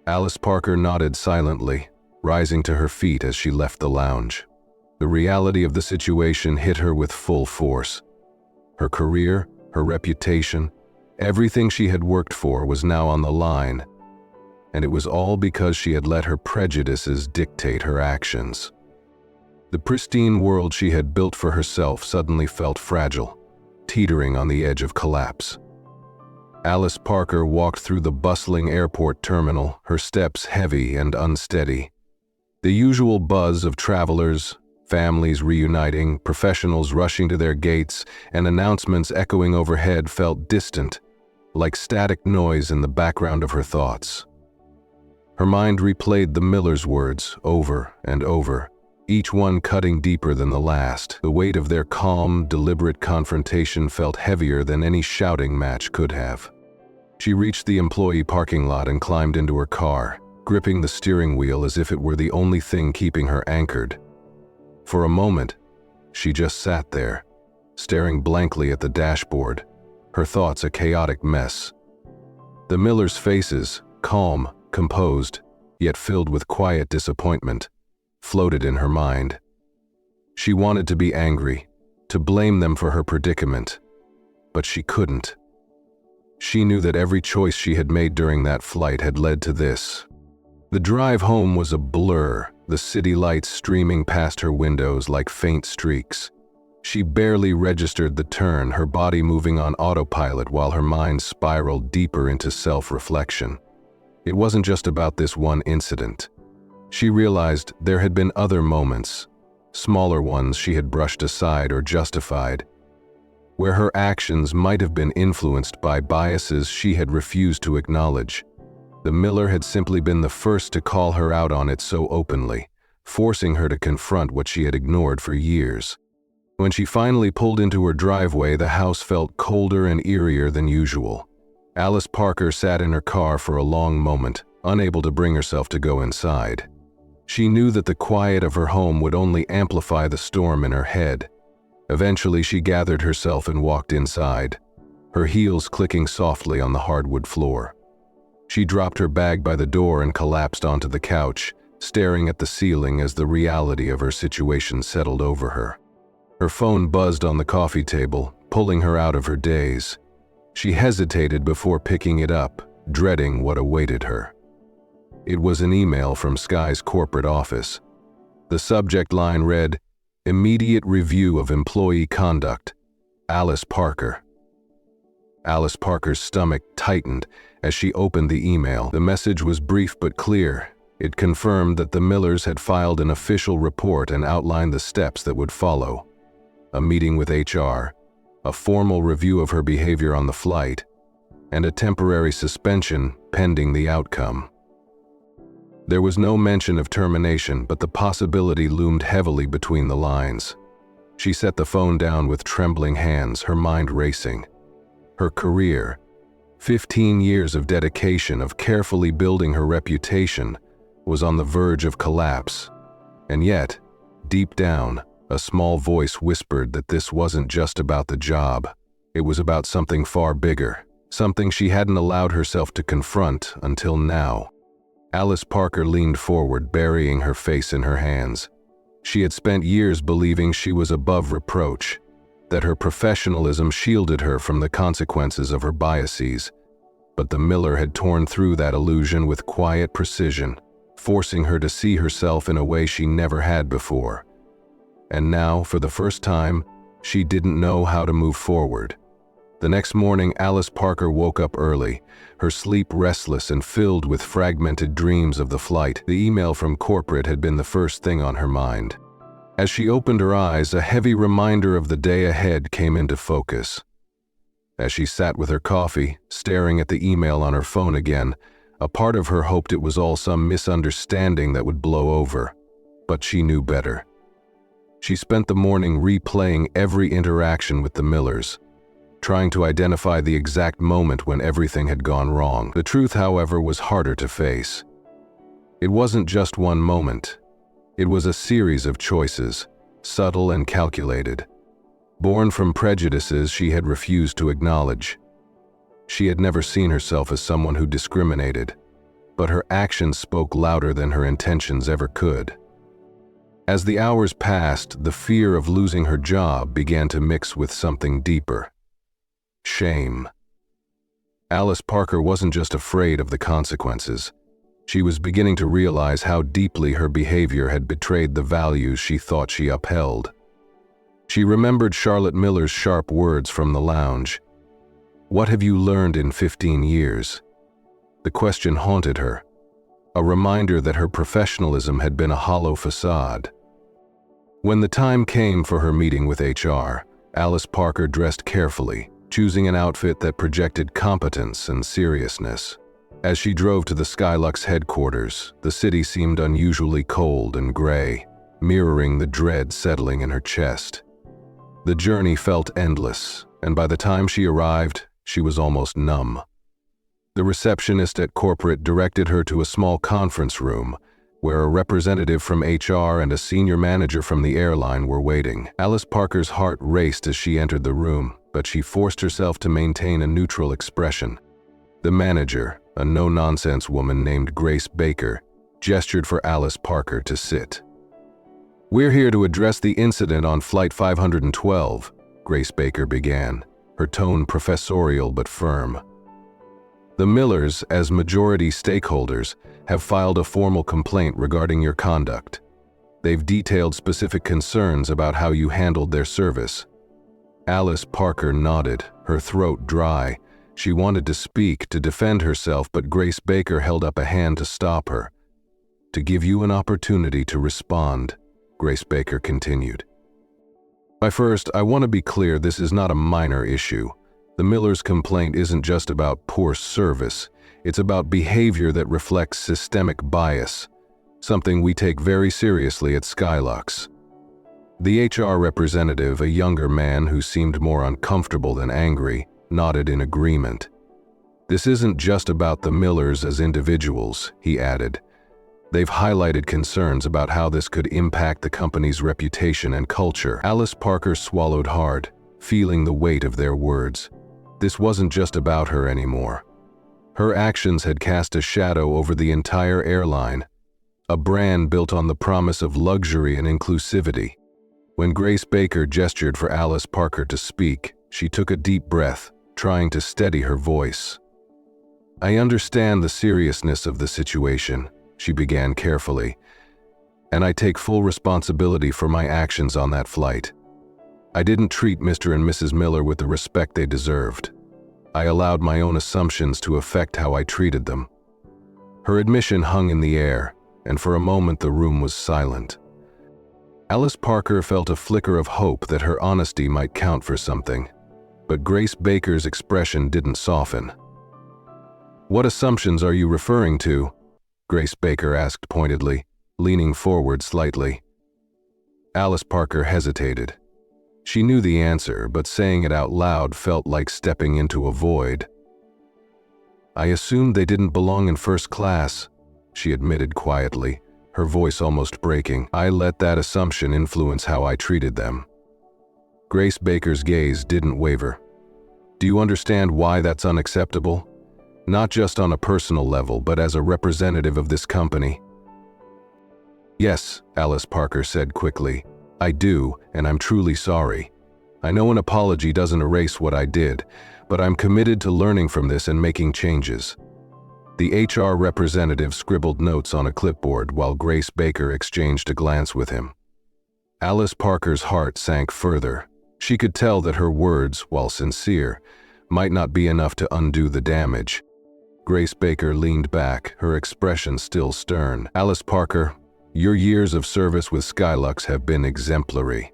Alice Parker nodded silently, rising to her feet as she left the lounge. The reality of the situation hit her with full force. Her career, her reputation, everything she had worked for was now on the line, and it was all because she had let her prejudices dictate her actions. The pristine world she had built for herself suddenly felt fragile, teetering on the edge of collapse. Alice Parker walked through the bustling airport terminal, her steps heavy and unsteady. The usual buzz of travelers, families reuniting, professionals rushing to their gates, and announcements echoing overhead felt distant, like static noise in the background of her thoughts. Her mind replayed the Millers' words over and over, each one cutting deeper than the last. The weight of their calm, deliberate confrontation felt heavier than any shouting match could have. She reached the employee parking lot and climbed into her car, gripping the steering wheel as if it were the only thing keeping her anchored. For a moment, she just sat there, staring blankly at the dashboard, her thoughts a chaotic mess. The Millers' faces, calm, composed, yet filled with quiet disappointment, floated in her mind. She wanted to be angry, to blame them for her predicament, but she couldn't. She knew that every choice she had made during that flight had led to this. The drive home was a blur, the city lights streaming past her windows like faint streaks. She barely registered the turn, her body moving on autopilot while her mind spiraled deeper into self-reflection. It wasn't just about this one incident. She realized there had been other moments, smaller ones she had brushed aside or justified, where her actions might have been influenced by biases she had refused to acknowledge. The Miller had simply been the first to call her out on it so openly, forcing her to confront what she had ignored for years. When she finally pulled into her driveway, the house felt colder and eerier than usual. Alice Parker sat in her car for a long moment, unable to bring herself to go inside. She knew that the quiet of her home would only amplify the storm in her head. Eventually, she gathered herself and walked inside, her heels clicking softly on the hardwood floor. She dropped her bag by the door and collapsed onto the couch, staring at the ceiling as the reality of her situation settled over her. Her phone buzzed on the coffee table, pulling her out of her daze. She hesitated before picking it up, dreading what awaited her. It was an email from Sky's corporate office. The subject line read, "Immediate review of employee conduct. Alice Parker." Alice Parker's stomach tightened as she opened the email. The message was brief but clear. It confirmed that the Millers had filed an official report and outlined the steps that would follow. A meeting with HR, a formal review of her behavior on the flight, and a temporary suspension pending the outcome. There was no mention of termination, but the possibility loomed heavily between the lines. She set the phone down with trembling hands, her mind racing. her career. 15 years of dedication, of carefully building her reputation, was on the verge of collapse. And yet, deep down, a small voice whispered that this wasn't just about the job. It was about something far bigger, something she hadn't allowed herself to confront until now. Alice Parker leaned forward, burying her face in her hands. She had spent years believing she was above reproach, that her professionalism shielded her from the consequences of her biases. But the Miller had torn through that illusion with quiet precision, forcing her to see herself in a way she never had before. And now, for the first time, she didn't know how to move forward. The next morning, Alice Parker woke up early, her sleep restless and filled with fragmented dreams of the flight. The email from corporate had been the first thing on her mind. As she opened her eyes, a heavy reminder of the day ahead came into focus. As she sat with her coffee, staring at the email on her phone again, a part of her hoped it was all some misunderstanding that would blow over. But she knew better. She spent the morning replaying every interaction with the Millers, trying to identify the exact moment when everything had gone wrong. The truth, however, was harder to face. It wasn't just one moment. It was a series of choices, subtle and calculated. Born from prejudices she had refused to acknowledge. She had never seen herself as someone who discriminated, but her actions spoke louder than her intentions ever could. As the hours passed, the fear of losing her job began to mix with something deeper. Shame. Alice Parker wasn't just afraid of the consequences. She was beginning to realize how deeply her behavior had betrayed the values she thought she upheld. She remembered Charlotte Miller's sharp words from the lounge. "What have you learned in 15 years?" The question haunted her, a reminder that her professionalism had been a hollow facade. When the time came for her meeting with HR, Alice Parker dressed carefully, choosing an outfit that projected competence and seriousness. As she drove to the Skylux headquarters, the city seemed unusually cold and gray, mirroring the dread settling in her chest. The journey felt endless, and by the time she arrived, she was almost numb. The receptionist at corporate directed her to a small conference room, where a representative from HR and a senior manager from the airline were waiting. Alice Parker's heart raced as she entered the room, but she forced herself to maintain a neutral expression. The manager, a no-nonsense woman named Grace Baker, gestured for Alice Parker to sit. "We're here to address the incident on Flight 512, Grace Baker began, her tone professorial but firm. "The Millers, as majority stakeholders, have filed a formal complaint regarding your conduct. They've detailed specific concerns about how you handled their service." Alice Parker nodded, her throat dry. She wanted to speak, to defend herself, but Grace Baker held up a hand to stop her. "To give you an opportunity to respond," Grace Baker continued. First, I want to be clear, this is not a minor issue. The Millers' complaint isn't just about poor service. It's about behavior that reflects systemic bias, something we take very seriously at Skylux. The HR representative, a younger man who seemed more uncomfortable than angry, nodded in agreement. "This isn't just about the Millers as individuals," he added. "They've highlighted concerns about how this could impact the company's reputation and culture." Alice Parker swallowed hard, feeling the weight of their words. This wasn't just about her anymore. Her actions had cast a shadow over the entire airline, a brand built on the promise of luxury and inclusivity. When Grace Baker gestured for Alice Parker to speak, she took a deep breath, trying to steady her voice. "I understand the seriousness of the situation," she began carefully, "and I take full responsibility for my actions on that flight. I didn't treat Mr. and Mrs. Miller with the respect they deserved. I allowed my own assumptions to affect how I treated them." Her admission hung in the air, and for a moment the room was silent. Alice Parker felt a flicker of hope that her honesty might count for something, but Grace Baker's expression didn't soften. "What assumptions are you referring to?" Grace Baker asked pointedly, leaning forward slightly. Alice Parker hesitated. She knew the answer, but saying it out loud felt like stepping into a void. "I assumed they didn't belong in first class," she admitted quietly, her voice almost breaking. "I let that assumption influence how I treated them." Grace Baker's gaze didn't waver. "Do you understand why that's unacceptable? Not just on a personal level, but as a representative of this company?" "Yes," Alice Parker said quickly. "I do, and I'm truly sorry. I know an apology doesn't erase what I did, but I'm committed to learning from this and making changes." The HR representative scribbled notes on a clipboard while Grace Baker exchanged a glance with him. Alice Parker's heart sank further. She could tell that her words, while sincere, might not be enough to undo the damage. Grace Baker leaned back, her expression still stern. "Alice Parker, your years of service with Skylux have been exemplary.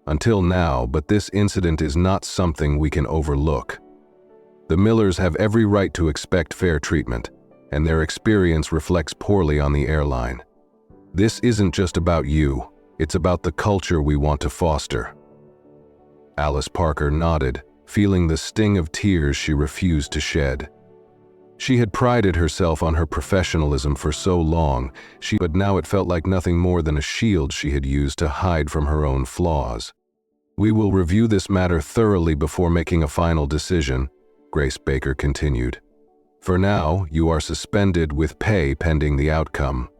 Until now, but this incident is not something we can overlook. The Millers have every right to expect fair treatment, and their experience reflects poorly on the airline. This isn't just about you, it's about the culture we want to foster." Alice Parker nodded, feeling the sting of tears she refused to shed. She had prided herself on her professionalism for so long, but now it felt like nothing more than a shield she had used to hide from her own flaws. "We will review this matter thoroughly before making a final decision," Grace Baker continued. "For now, you are suspended with pay pending the outcome.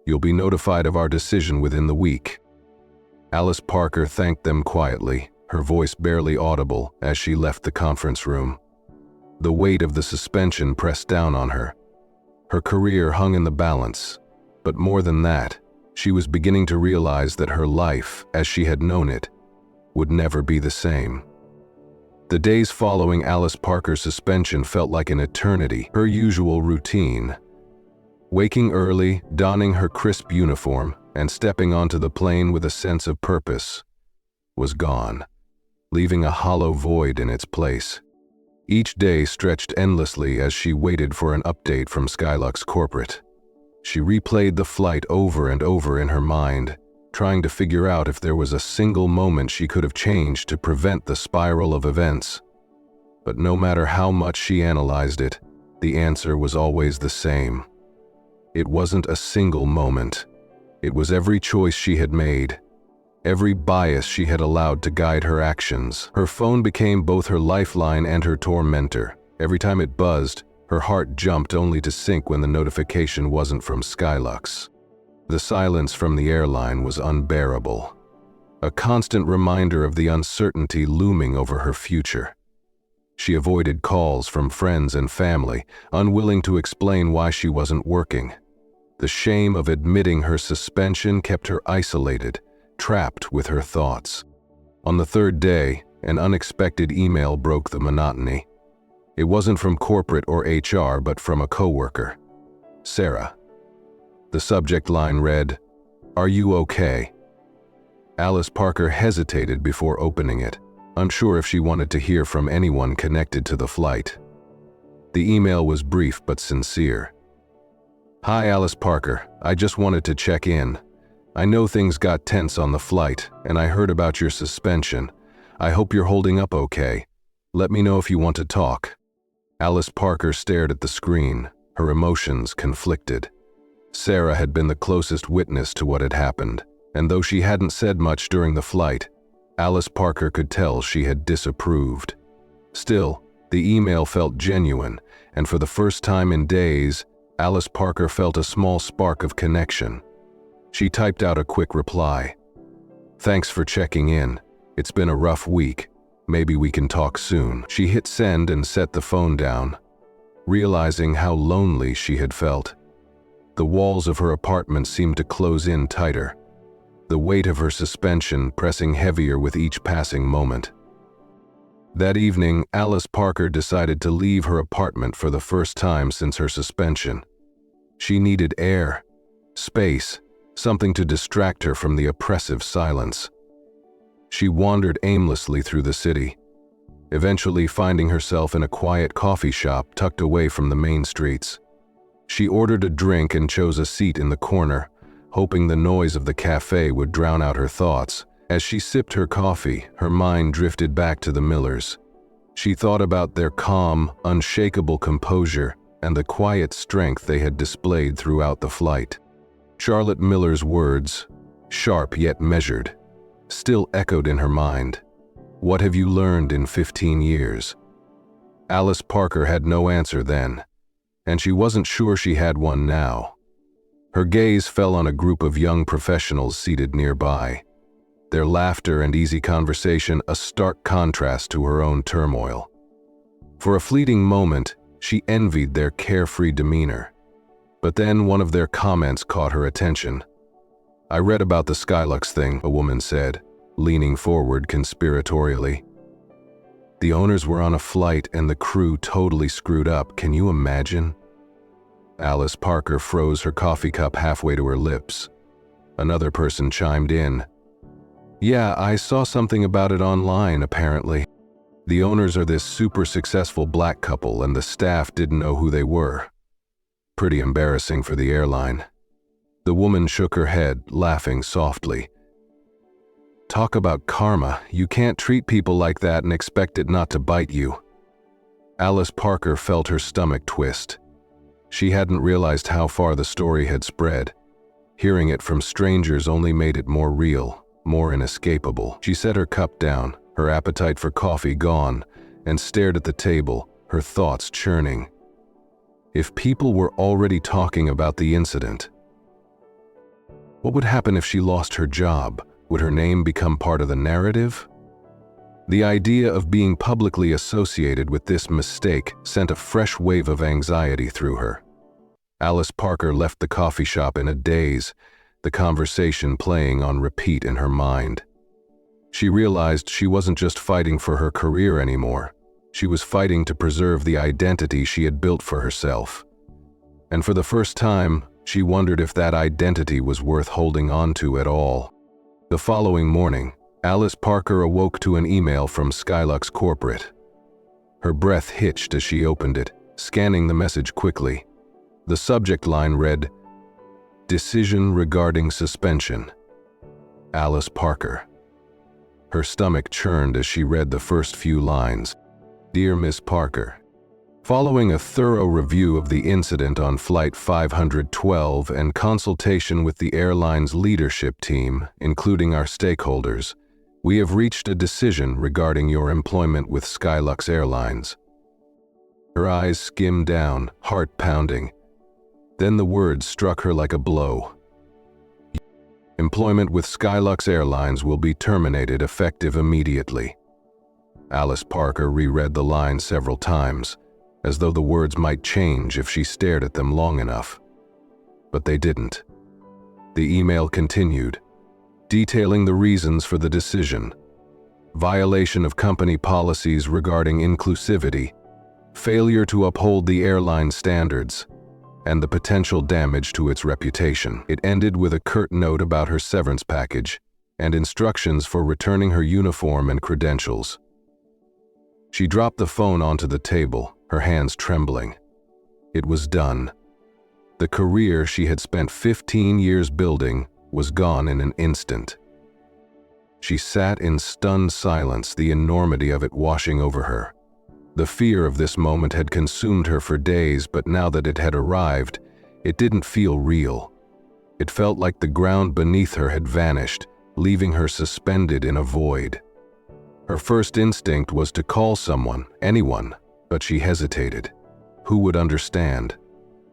You'll be notified of our decision within the week." Alice Parker thanked them quietly, her voice barely audible as she left the conference room. The weight of the suspension pressed down on her. Her career hung in the balance, but more than that, she was beginning to realize that her life, as she had known it, would never be the same. The days following Alice Parker's suspension felt like an eternity, her usual routine. Waking early, donning her crisp uniform, and stepping onto the plane with a sense of purpose was gone, leaving a hollow void in its place. Each day stretched endlessly as she waited for an update from Skylux corporate. She replayed the flight over and over in her mind, trying to figure out if there was a single moment she could have changed to prevent the spiral of events. But no matter how much she analyzed it, the answer was always the same. It wasn't a single moment. It was every choice she had made, every bias she had allowed to guide her actions. Her phone became both her lifeline and her tormentor. Every time it buzzed, her heart jumped only to sink when the notification wasn't from Skylux. The silence from the airline was unbearable, a constant reminder of the uncertainty looming over her future. She avoided calls from friends and family, unwilling to explain why she wasn't working. The shame of admitting her suspension kept her isolated, trapped with her thoughts. On the third day, an unexpected email broke the monotony. It wasn't from corporate or HR, but from a coworker, Sarah. The subject line read, "Are you okay?" Alice Parker hesitated before opening it, unsure if she wanted to hear from anyone connected to the flight. The email was brief but sincere. "Hi Alice Parker, I just wanted to check in. I know things got tense on the flight, and I heard about your suspension. I hope you're holding up okay. Let me know if you want to talk." Alice Parker stared at the screen, her emotions conflicted. Sarah had been the closest witness to what had happened, and though she hadn't said much during the flight, Alice Parker could tell she had disapproved. Still, the email felt genuine, and for the first time in days, Alice Parker felt a small spark of connection. She typed out a quick reply. "Thanks for checking in. It's been a rough week. Maybe we can talk soon." She hit send and set the phone down, realizing how lonely she had felt. The walls of her apartment seemed to close in tighter, the weight of her suspension pressing heavier with each passing moment. That evening, Alice Parker decided to leave her apartment for the first time since her suspension. She needed air, space, something to distract her from the oppressive silence. She wandered aimlessly through the city, eventually finding herself in a quiet coffee shop tucked away from the main streets. She ordered a drink and chose a seat in the corner, hoping the noise of the cafe would drown out her thoughts, As she sipped her coffee, her mind drifted back to the Millers. She thought about their calm, unshakable composure and the quiet strength they had displayed throughout the flight. Charlotte Miller's words, sharp yet measured, still echoed in her mind. What have you learned in 15 years? Alice Parker had no answer then, and she wasn't sure she had one now. Her gaze fell on a group of young professionals seated nearby, their laughter and easy conversation a stark contrast to her own turmoil. For a fleeting moment, she envied their carefree demeanor. But then one of their comments caught her attention. I read about the Skylux thing, a woman said, leaning forward conspiratorially. The owners were on a flight and the crew totally screwed up. Can you imagine? Alice Parker froze her coffee cup halfway to her lips. Another person chimed in. Yeah, I saw something about it online, apparently. The owners are this super successful black couple and the staff didn't know who they were. Pretty embarrassing for the airline. The woman shook her head, laughing softly. Talk about karma. You can't treat people like that and expect it not to bite you. Alice Parker felt her stomach twist. She hadn't realized how far the story had spread. Hearing it from strangers only made it more real, more inescapable. She set her cup down, her appetite for coffee gone, and stared at the table, her thoughts churning. If people were already talking about the incident, what would happen if she lost her job? Would her name become part of the narrative? The idea of being publicly associated with this mistake sent a fresh wave of anxiety through her. Alice Parker left the coffee shop in a daze, the conversation playing on repeat in her mind. She realized she wasn't just fighting for her career anymore. She was fighting to preserve the identity she had built for herself. And for the first time, she wondered if that identity was worth holding on to at all. The following morning, Alice Parker awoke to an email from Skylux Corporate. Her breath hitched as she opened it, scanning the message quickly. The subject line read, Decision regarding suspension. Alice Parker. Her stomach churned as she read the first few lines. Dear Miss Parker, following a thorough review of the incident on Flight 512 and consultation with the airline's leadership team, including our stakeholders, we have reached a decision regarding your employment with Skylux Airlines. Her eyes skimmed down, heart pounding. Then the words struck her like a blow. Employment with Skylux Airlines will be terminated effective immediately. Alice Parker reread the line several times, as though the words might change if she stared at them long enough. But they didn't. The email continued, detailing the reasons for the decision: violation of company policies regarding inclusivity, failure to uphold the airline standards, and the potential damage to its reputation. It ended with a curt note about her severance package and instructions for returning her uniform and credentials. She dropped the phone onto the table, her hands trembling. It was done. The career she had spent 15 years building was gone in an instant. She sat in stunned silence, the enormity of it washing over her. The fear of this moment had consumed her for days, but now that it had arrived, it didn't feel real. It felt like the ground beneath her had vanished, leaving her suspended in a void. Her first instinct was to call someone, anyone, but she hesitated. Who would understand?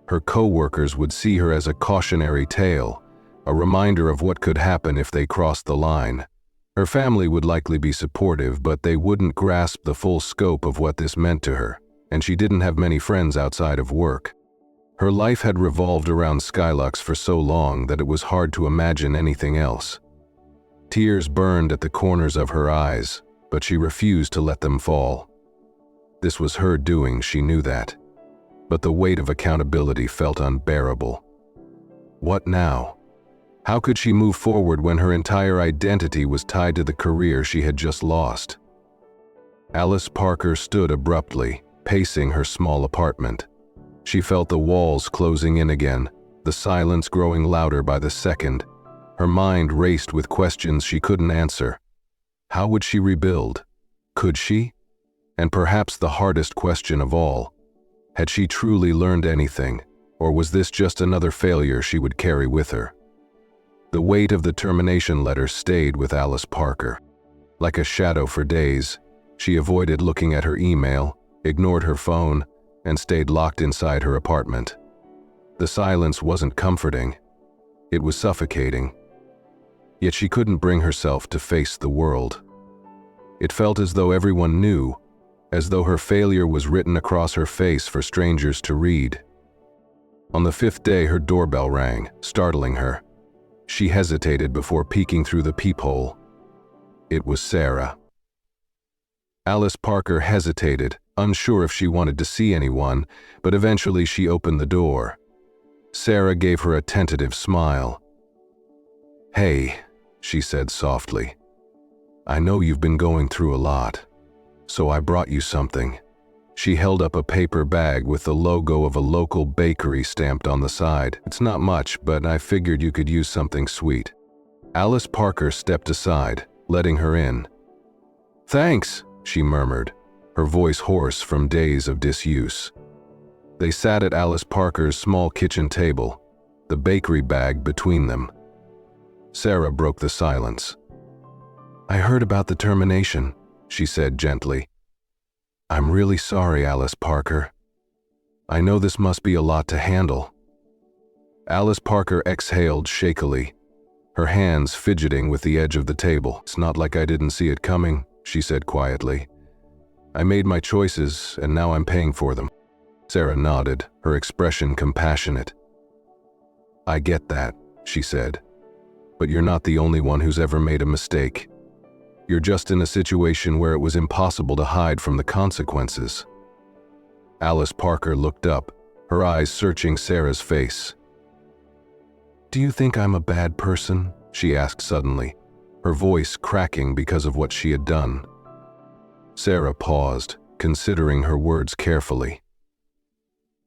Her co-workers would see her as a cautionary tale, a reminder of what could happen if they crossed the line. Her family would likely be supportive, but they wouldn't grasp the full scope of what this meant to her, and she didn't have many friends outside of work. Her life had revolved around Skylux for so long that it was hard to imagine anything else. Tears burned at the corners of her eyes, but she refused to let them fall. This was her doing, she knew that. But the weight of accountability felt unbearable. What now? How could she move forward when her entire identity was tied to the career she had just lost? Alice Parker stood abruptly, pacing her small apartment. She felt the walls closing in again, the silence growing louder by the second. Her mind raced with questions she couldn't answer. How would she rebuild? Could she? And perhaps the hardest question of all, had she truly learned anything, or was this just another failure she would carry with her? The weight of the termination letter stayed with Alice Parker. Like a shadow for days, she avoided looking at her email, ignored her phone, and stayed locked inside her apartment. The silence wasn't comforting. It was suffocating. Yet she couldn't bring herself to face the world. It felt as though everyone knew, as though her failure was written across her face for strangers to read. On the 5th day, her doorbell rang, startling her. She hesitated before peeking through the peephole. It was Sarah. Alice Parker hesitated, unsure if she wanted to see anyone, but eventually she opened the door. Sarah gave her a tentative smile. "Hey," she said softly. "I know you've been going through a lot, so I brought you something." She held up a paper bag with the logo of a local bakery stamped on the side. "It's not much, but I figured you could use something sweet." Alice Parker stepped aside, letting her in. "Thanks," she murmured, her voice hoarse from days of disuse. They sat at Alice Parker's small kitchen table, the bakery bag between them. Sarah broke the silence. "I heard about the termination," she said gently. "I'm really sorry, Alice Parker. I know this must be a lot to handle." Alice Parker exhaled shakily, her hands fidgeting with the edge of the table. "It's not like I didn't see it coming," she said quietly. "I made my choices, and now I'm paying for them." Sarah nodded, her expression compassionate. "I get that," she said. "But you're not the only one who's ever made a mistake. You're just in a situation where it was impossible to hide from the consequences." Alice Parker looked up, her eyes searching Sarah's face. "Do you think I'm a bad person?" she asked suddenly, her voice cracking because of what she had done. Sarah paused, considering her words carefully.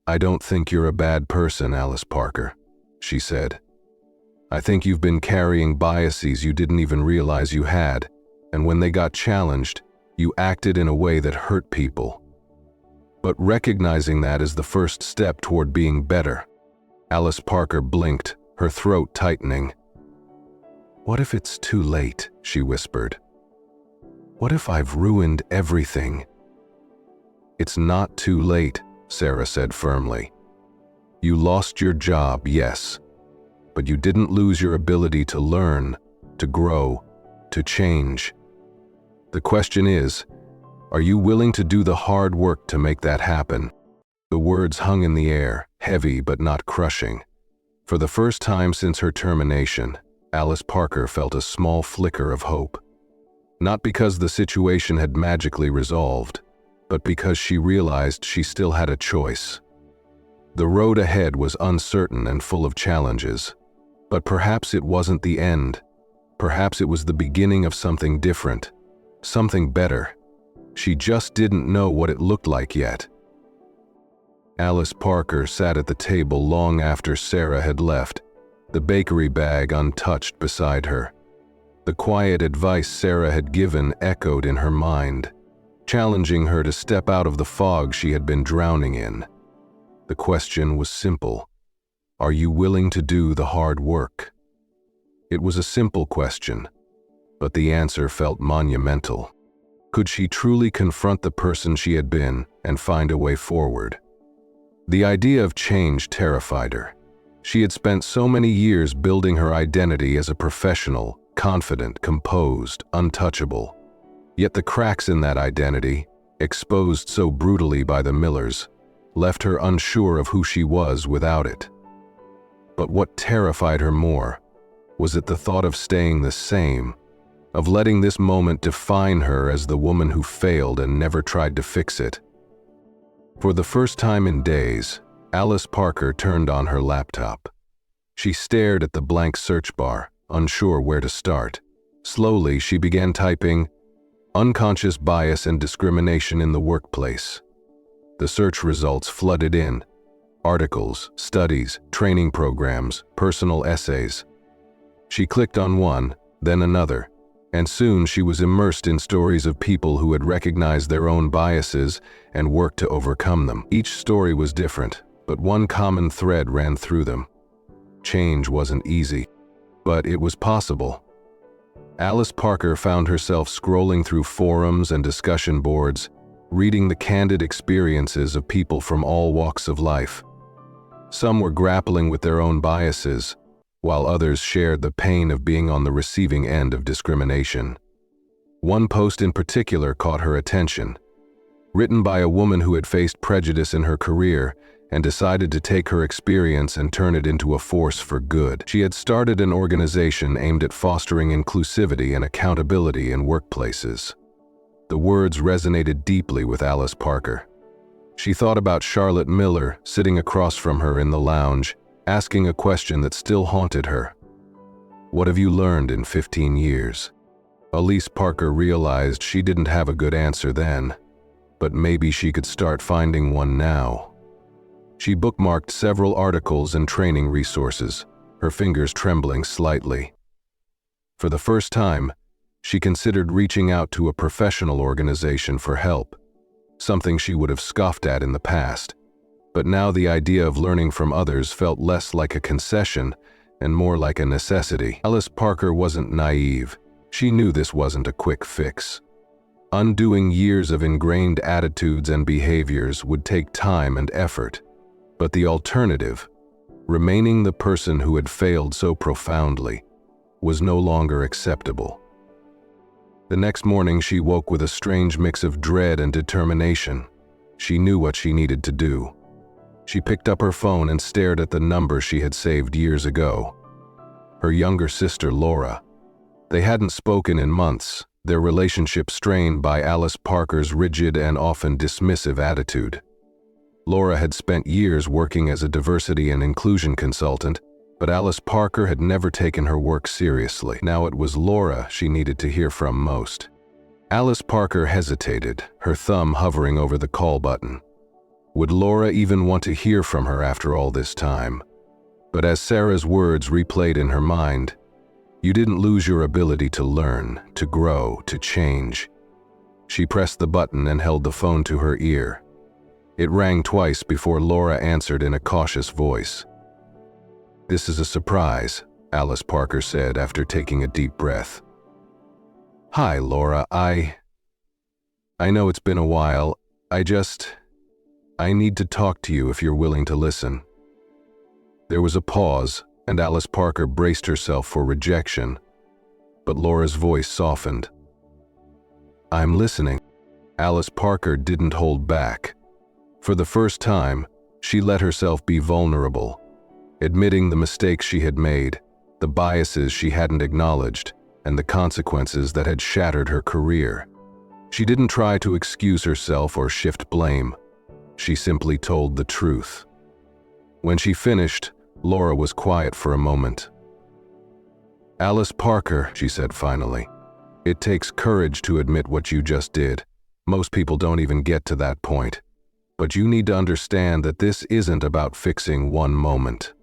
"I don't think you're a bad person, Alice Parker," she said. "I think you've been carrying biases you didn't even realize you had, and when they got challenged, you acted in a way that hurt people. But recognizing that is the first step toward being better." Alice Parker blinked, her throat tightening. "What if it's too late?" she whispered. "What if I've ruined everything?" "It's not too late," Sarah said firmly. "You lost your job, yes, but you didn't lose your ability to learn, to grow, to change. The question is, are you willing to do the hard work to make that happen?" The words hung in the air, heavy but not crushing. For the first time since her termination, Alice Parker felt a small flicker of hope. Not because the situation had magically resolved, but because she realized she still had a choice. The road ahead was uncertain and full of challenges, but perhaps it wasn't the end. Perhaps it was the beginning of something different, something better. She just didn't know what it looked like yet. Alice Parker sat at the table long after Sarah had left, the bakery bag untouched beside her. The quiet advice Sarah had given echoed in her mind, challenging her to step out of the fog she had been drowning in. The question was simple. Are you willing to do the hard work? It was a simple question, but the answer felt monumental. Could she truly confront the person she had been and find a way forward? The idea of change terrified her. She had spent so many years building her identity as a professional, confident, composed, untouchable. Yet the cracks in that identity, exposed so brutally by the Millers, left her unsure of who she was without it. But what terrified her more was at the thought of staying the same, of letting this moment define her as the woman who failed and never tried to fix it. For the first time in days, Alice Parker turned on her laptop. She stared at the blank search bar, unsure where to start. Slowly, she began typing, "Unconscious bias and discrimination in the workplace." The search results flooded in. Articles, studies, training programs, personal essays. She clicked on one, then another, and soon she was immersed in stories of people who had recognized their own biases and worked to overcome them. Each story was different, but one common thread ran through them. Change wasn't easy, but it was possible. Alice Parker found herself scrolling through forums and discussion boards, reading the candid experiences of people from all walks of life. Some were grappling with their own biases, while others shared the pain of being on the receiving end of discrimination. One post in particular caught her attention. Written by a woman who had faced prejudice in her career and decided to take her experience and turn it into a force for good. She had started an organization aimed at fostering inclusivity and accountability in workplaces. The words resonated deeply with Alice Parker. She thought about Charlotte Miller sitting across from her in the lounge, asking a question that still haunted her. What have you learned in 15 years? Alice Parker realized she didn't have a good answer then, but maybe she could start finding one now. She bookmarked several articles and training resources, her fingers trembling slightly. For the first time, she considered reaching out to a professional organization for help, something she would have scoffed at in the past. But now the idea of learning from others felt less like a concession and more like a necessity. Alice Parker wasn't naive. She knew this wasn't a quick fix. Undoing years of ingrained attitudes and behaviors would take time and effort. But the alternative, remaining the person who had failed so profoundly, was no longer acceptable. The next morning she woke with a strange mix of dread and determination. She knew what she needed to do. She picked up her phone and stared at the number she had saved years ago. Her younger sister, Laura. They hadn't spoken in months, their relationship strained by Alice Parker's rigid and often dismissive attitude. Laura had spent years working as a diversity and inclusion consultant, but Alice Parker had never taken her work seriously. Now it was Laura she needed to hear from most. Alice Parker hesitated, her thumb hovering over the call button. Would Laura even want to hear from her after all this time? But as Sarah's words replayed in her mind, you didn't lose your ability to learn, to grow, to change. She pressed the button and held the phone to her ear. It rang twice before Laura answered in a cautious voice. "This is a surprise," Alice Parker said after taking a deep breath. "Hi, Laura, I know it's been a while. I need to talk to you if you're willing to listen." There was a pause, and Alice Parker braced herself for rejection, but Laura's voice softened. "I'm listening." Alice Parker didn't hold back. For the first time, she let herself be vulnerable, admitting the mistakes she had made, the biases she hadn't acknowledged, and the consequences that had shattered her career. She didn't try to excuse herself or shift blame. She simply told the truth. When she finished, Laura was quiet for a moment. "Alice Parker," she said finally, "it takes courage to admit what you just did. Most people don't even get to that point. But you need to understand that this isn't about fixing one moment.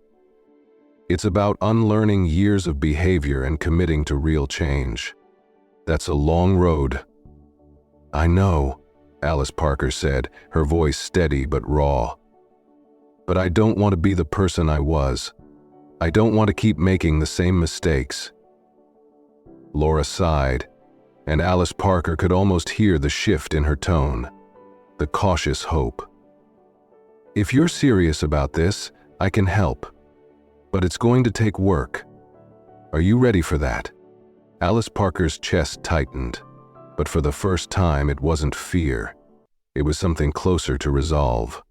It's about unlearning years of behavior and committing to real change. That's a long road." "I know," Alice Parker said, her voice steady but raw. "But I don't want to be the person I was. I don't want to keep making the same mistakes." Laura sighed, and Alice Parker could almost hear the shift in her tone, the cautious hope. "If you're serious about this, I can help. But it's going to take work. Are you ready for that?" Alice Parker's chest tightened, but for the first time it wasn't fear. It was something closer to resolve.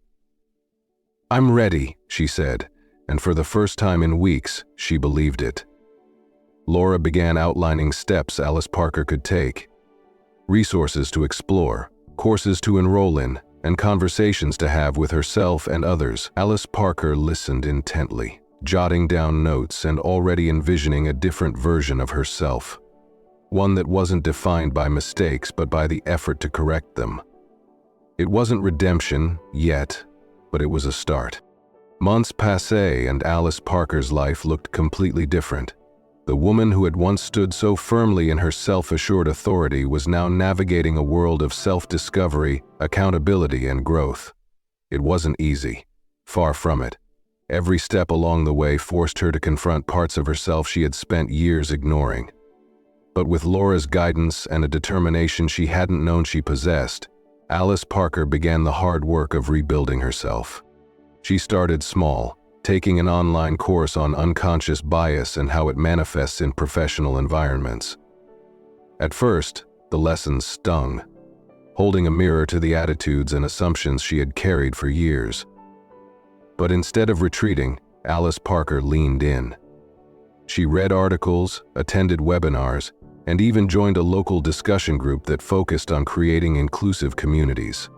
"I'm ready," she said, and for the first time in weeks, she believed it. Laura began outlining steps Alice Parker could take. Resources to explore, courses to enroll in, and conversations to have with herself and others. Alice Parker listened intently, jotting down notes and already envisioning a different version of herself. One that wasn't defined by mistakes but by the effort to correct them. It wasn't redemption yet, but it was a start. Months passé and Alice Parker's life looked completely different. The woman who had once stood so firmly in her self-assured authority was now navigating a world of self-discovery, accountability, and growth. It wasn't easy. Far from it. Every step along the way forced her to confront parts of herself she had spent years ignoring. But with Laura's guidance and a determination she hadn't known she possessed, Alice Parker began the hard work of rebuilding herself. She started small, taking an online course on unconscious bias and how it manifests in professional environments. At first, the lessons stung, holding a mirror to the attitudes and assumptions she had carried for years. But instead of retreating, Alice Parker leaned in. She read articles, attended webinars, and even joined a local discussion group that focused on creating inclusive communities.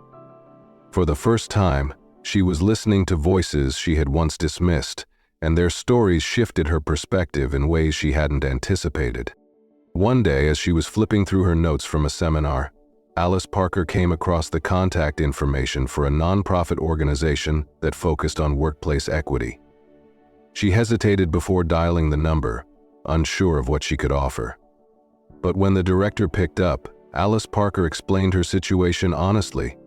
For the first time, she was listening to voices she had once dismissed, and their stories shifted her perspective in ways she hadn't anticipated. One day, as she was flipping through her notes from a seminar, Alice Parker came across the contact information for a nonprofit organization that focused on workplace equity. She hesitated before dialing the number, unsure of what she could offer. But when the director picked up, Alice Parker explained her situation honestly.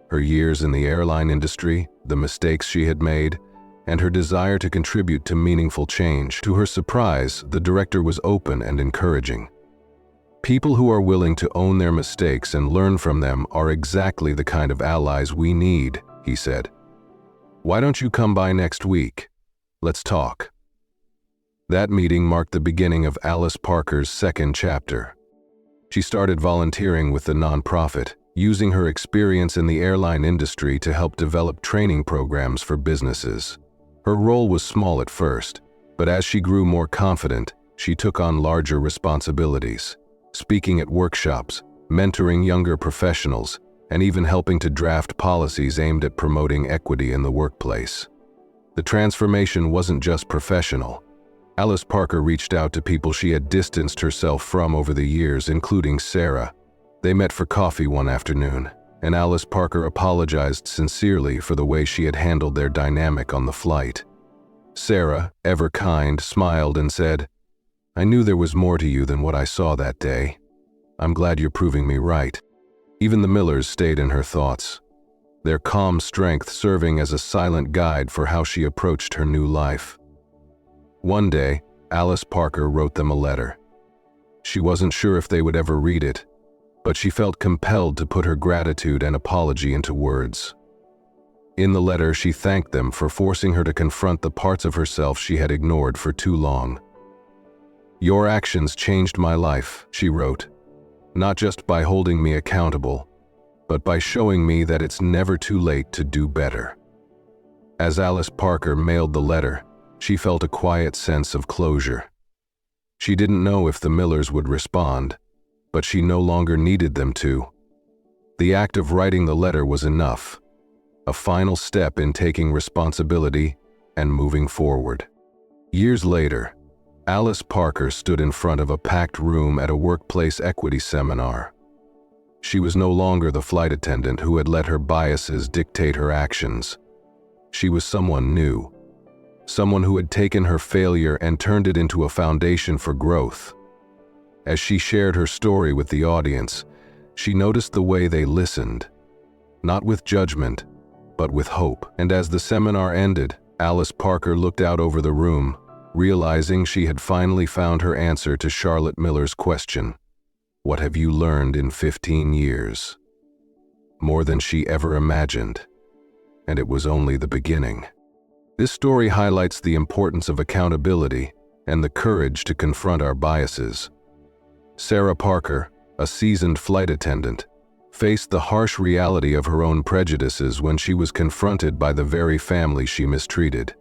Her years in the airline industry, the mistakes she had made, and her desire to contribute to meaningful change. To her surprise, the director was open and encouraging. People who are willing to own their mistakes and learn from them are exactly the kind of allies we need, he said. Why don't you come by next week? Let's talk. That meeting marked the beginning of Alice Parker's second chapter. She started volunteering with the nonprofit, using her experience in the airline industry to help develop training programs for businesses. Her role was small at first, but as she grew more confident, she took on larger responsibilities, speaking at workshops, mentoring younger professionals, and even helping to draft policies aimed at promoting equity in the workplace. The transformation wasn't just professional. Alice Parker reached out to people she had distanced herself from over the years, including Sarah. They met for coffee one afternoon, and Alice Parker apologized sincerely for the way she had handled their dynamic on the flight. Sarah, ever kind, smiled and said, "I knew there was more to you than what I saw that day. I'm glad you're proving me right." Even the Millers stayed in her thoughts, their calm strength serving as a silent guide for how she approached her new life. One day, Alice Parker wrote them a letter. She wasn't sure if they would ever read it, but she felt compelled to put her gratitude and apology into words. In the letter, she thanked them for forcing her to confront the parts of herself she had ignored for too long. "Your actions changed my life," she wrote, "not just by holding me accountable, but by showing me that it's never too late to do better." As Alice Parker mailed the letter, she felt a quiet sense of closure. She didn't know if the Millers would respond, but she no longer needed them to. The act of writing the letter was enough, a final step in taking responsibility and moving forward. Years later, Alice Parker stood in front of a packed room at a workplace equity seminar. She was no longer the flight attendant who had let her biases dictate her actions. She was someone new, someone who had taken her failure and turned it into a foundation for growth. As she shared her story with the audience, she noticed the way they listened, not with judgment, but with hope. And as the seminar ended, Alice Parker looked out over the room, realizing she had finally found her answer to Charlotte Miller's question, "What have you learned in 15 years?" More than she ever imagined, and it was only the beginning. This story highlights the importance of accountability and the courage to confront our biases. Sarah Parker, a seasoned flight attendant, faced the harsh reality of her own prejudices when she was confronted by the very family she mistreated.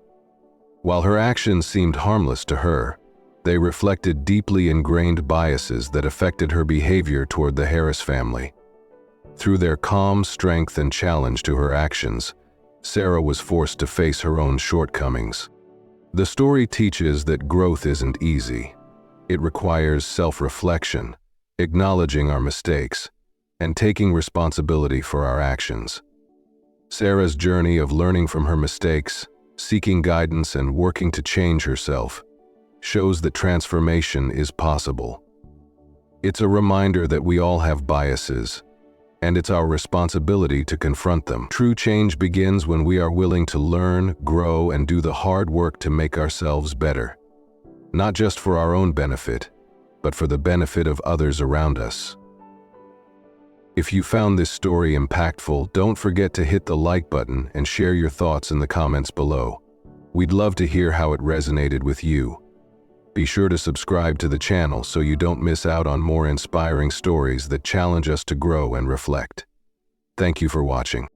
While her actions seemed harmless to her, they reflected deeply ingrained biases that affected her behavior toward the Harris family. Through their calm strength and challenge to her actions, Sarah was forced to face her own shortcomings. The story teaches that growth isn't easy. It requires self-reflection, acknowledging our mistakes, and taking responsibility for our actions. Sarah's journey of learning from her mistakes, seeking guidance, and working to change herself shows that transformation is possible. It's a reminder that we all have biases, and it's our responsibility to confront them. True change begins when we are willing to learn, grow, and do the hard work to make ourselves better. Not just for our own benefit, but for the benefit of others around us. If you found this story impactful, don't forget to hit the like button and share your thoughts in the comments below. We'd love to hear how it resonated with you. Be sure to subscribe to the channel so you don't miss out on more inspiring stories that challenge us to grow and reflect. Thank you for watching.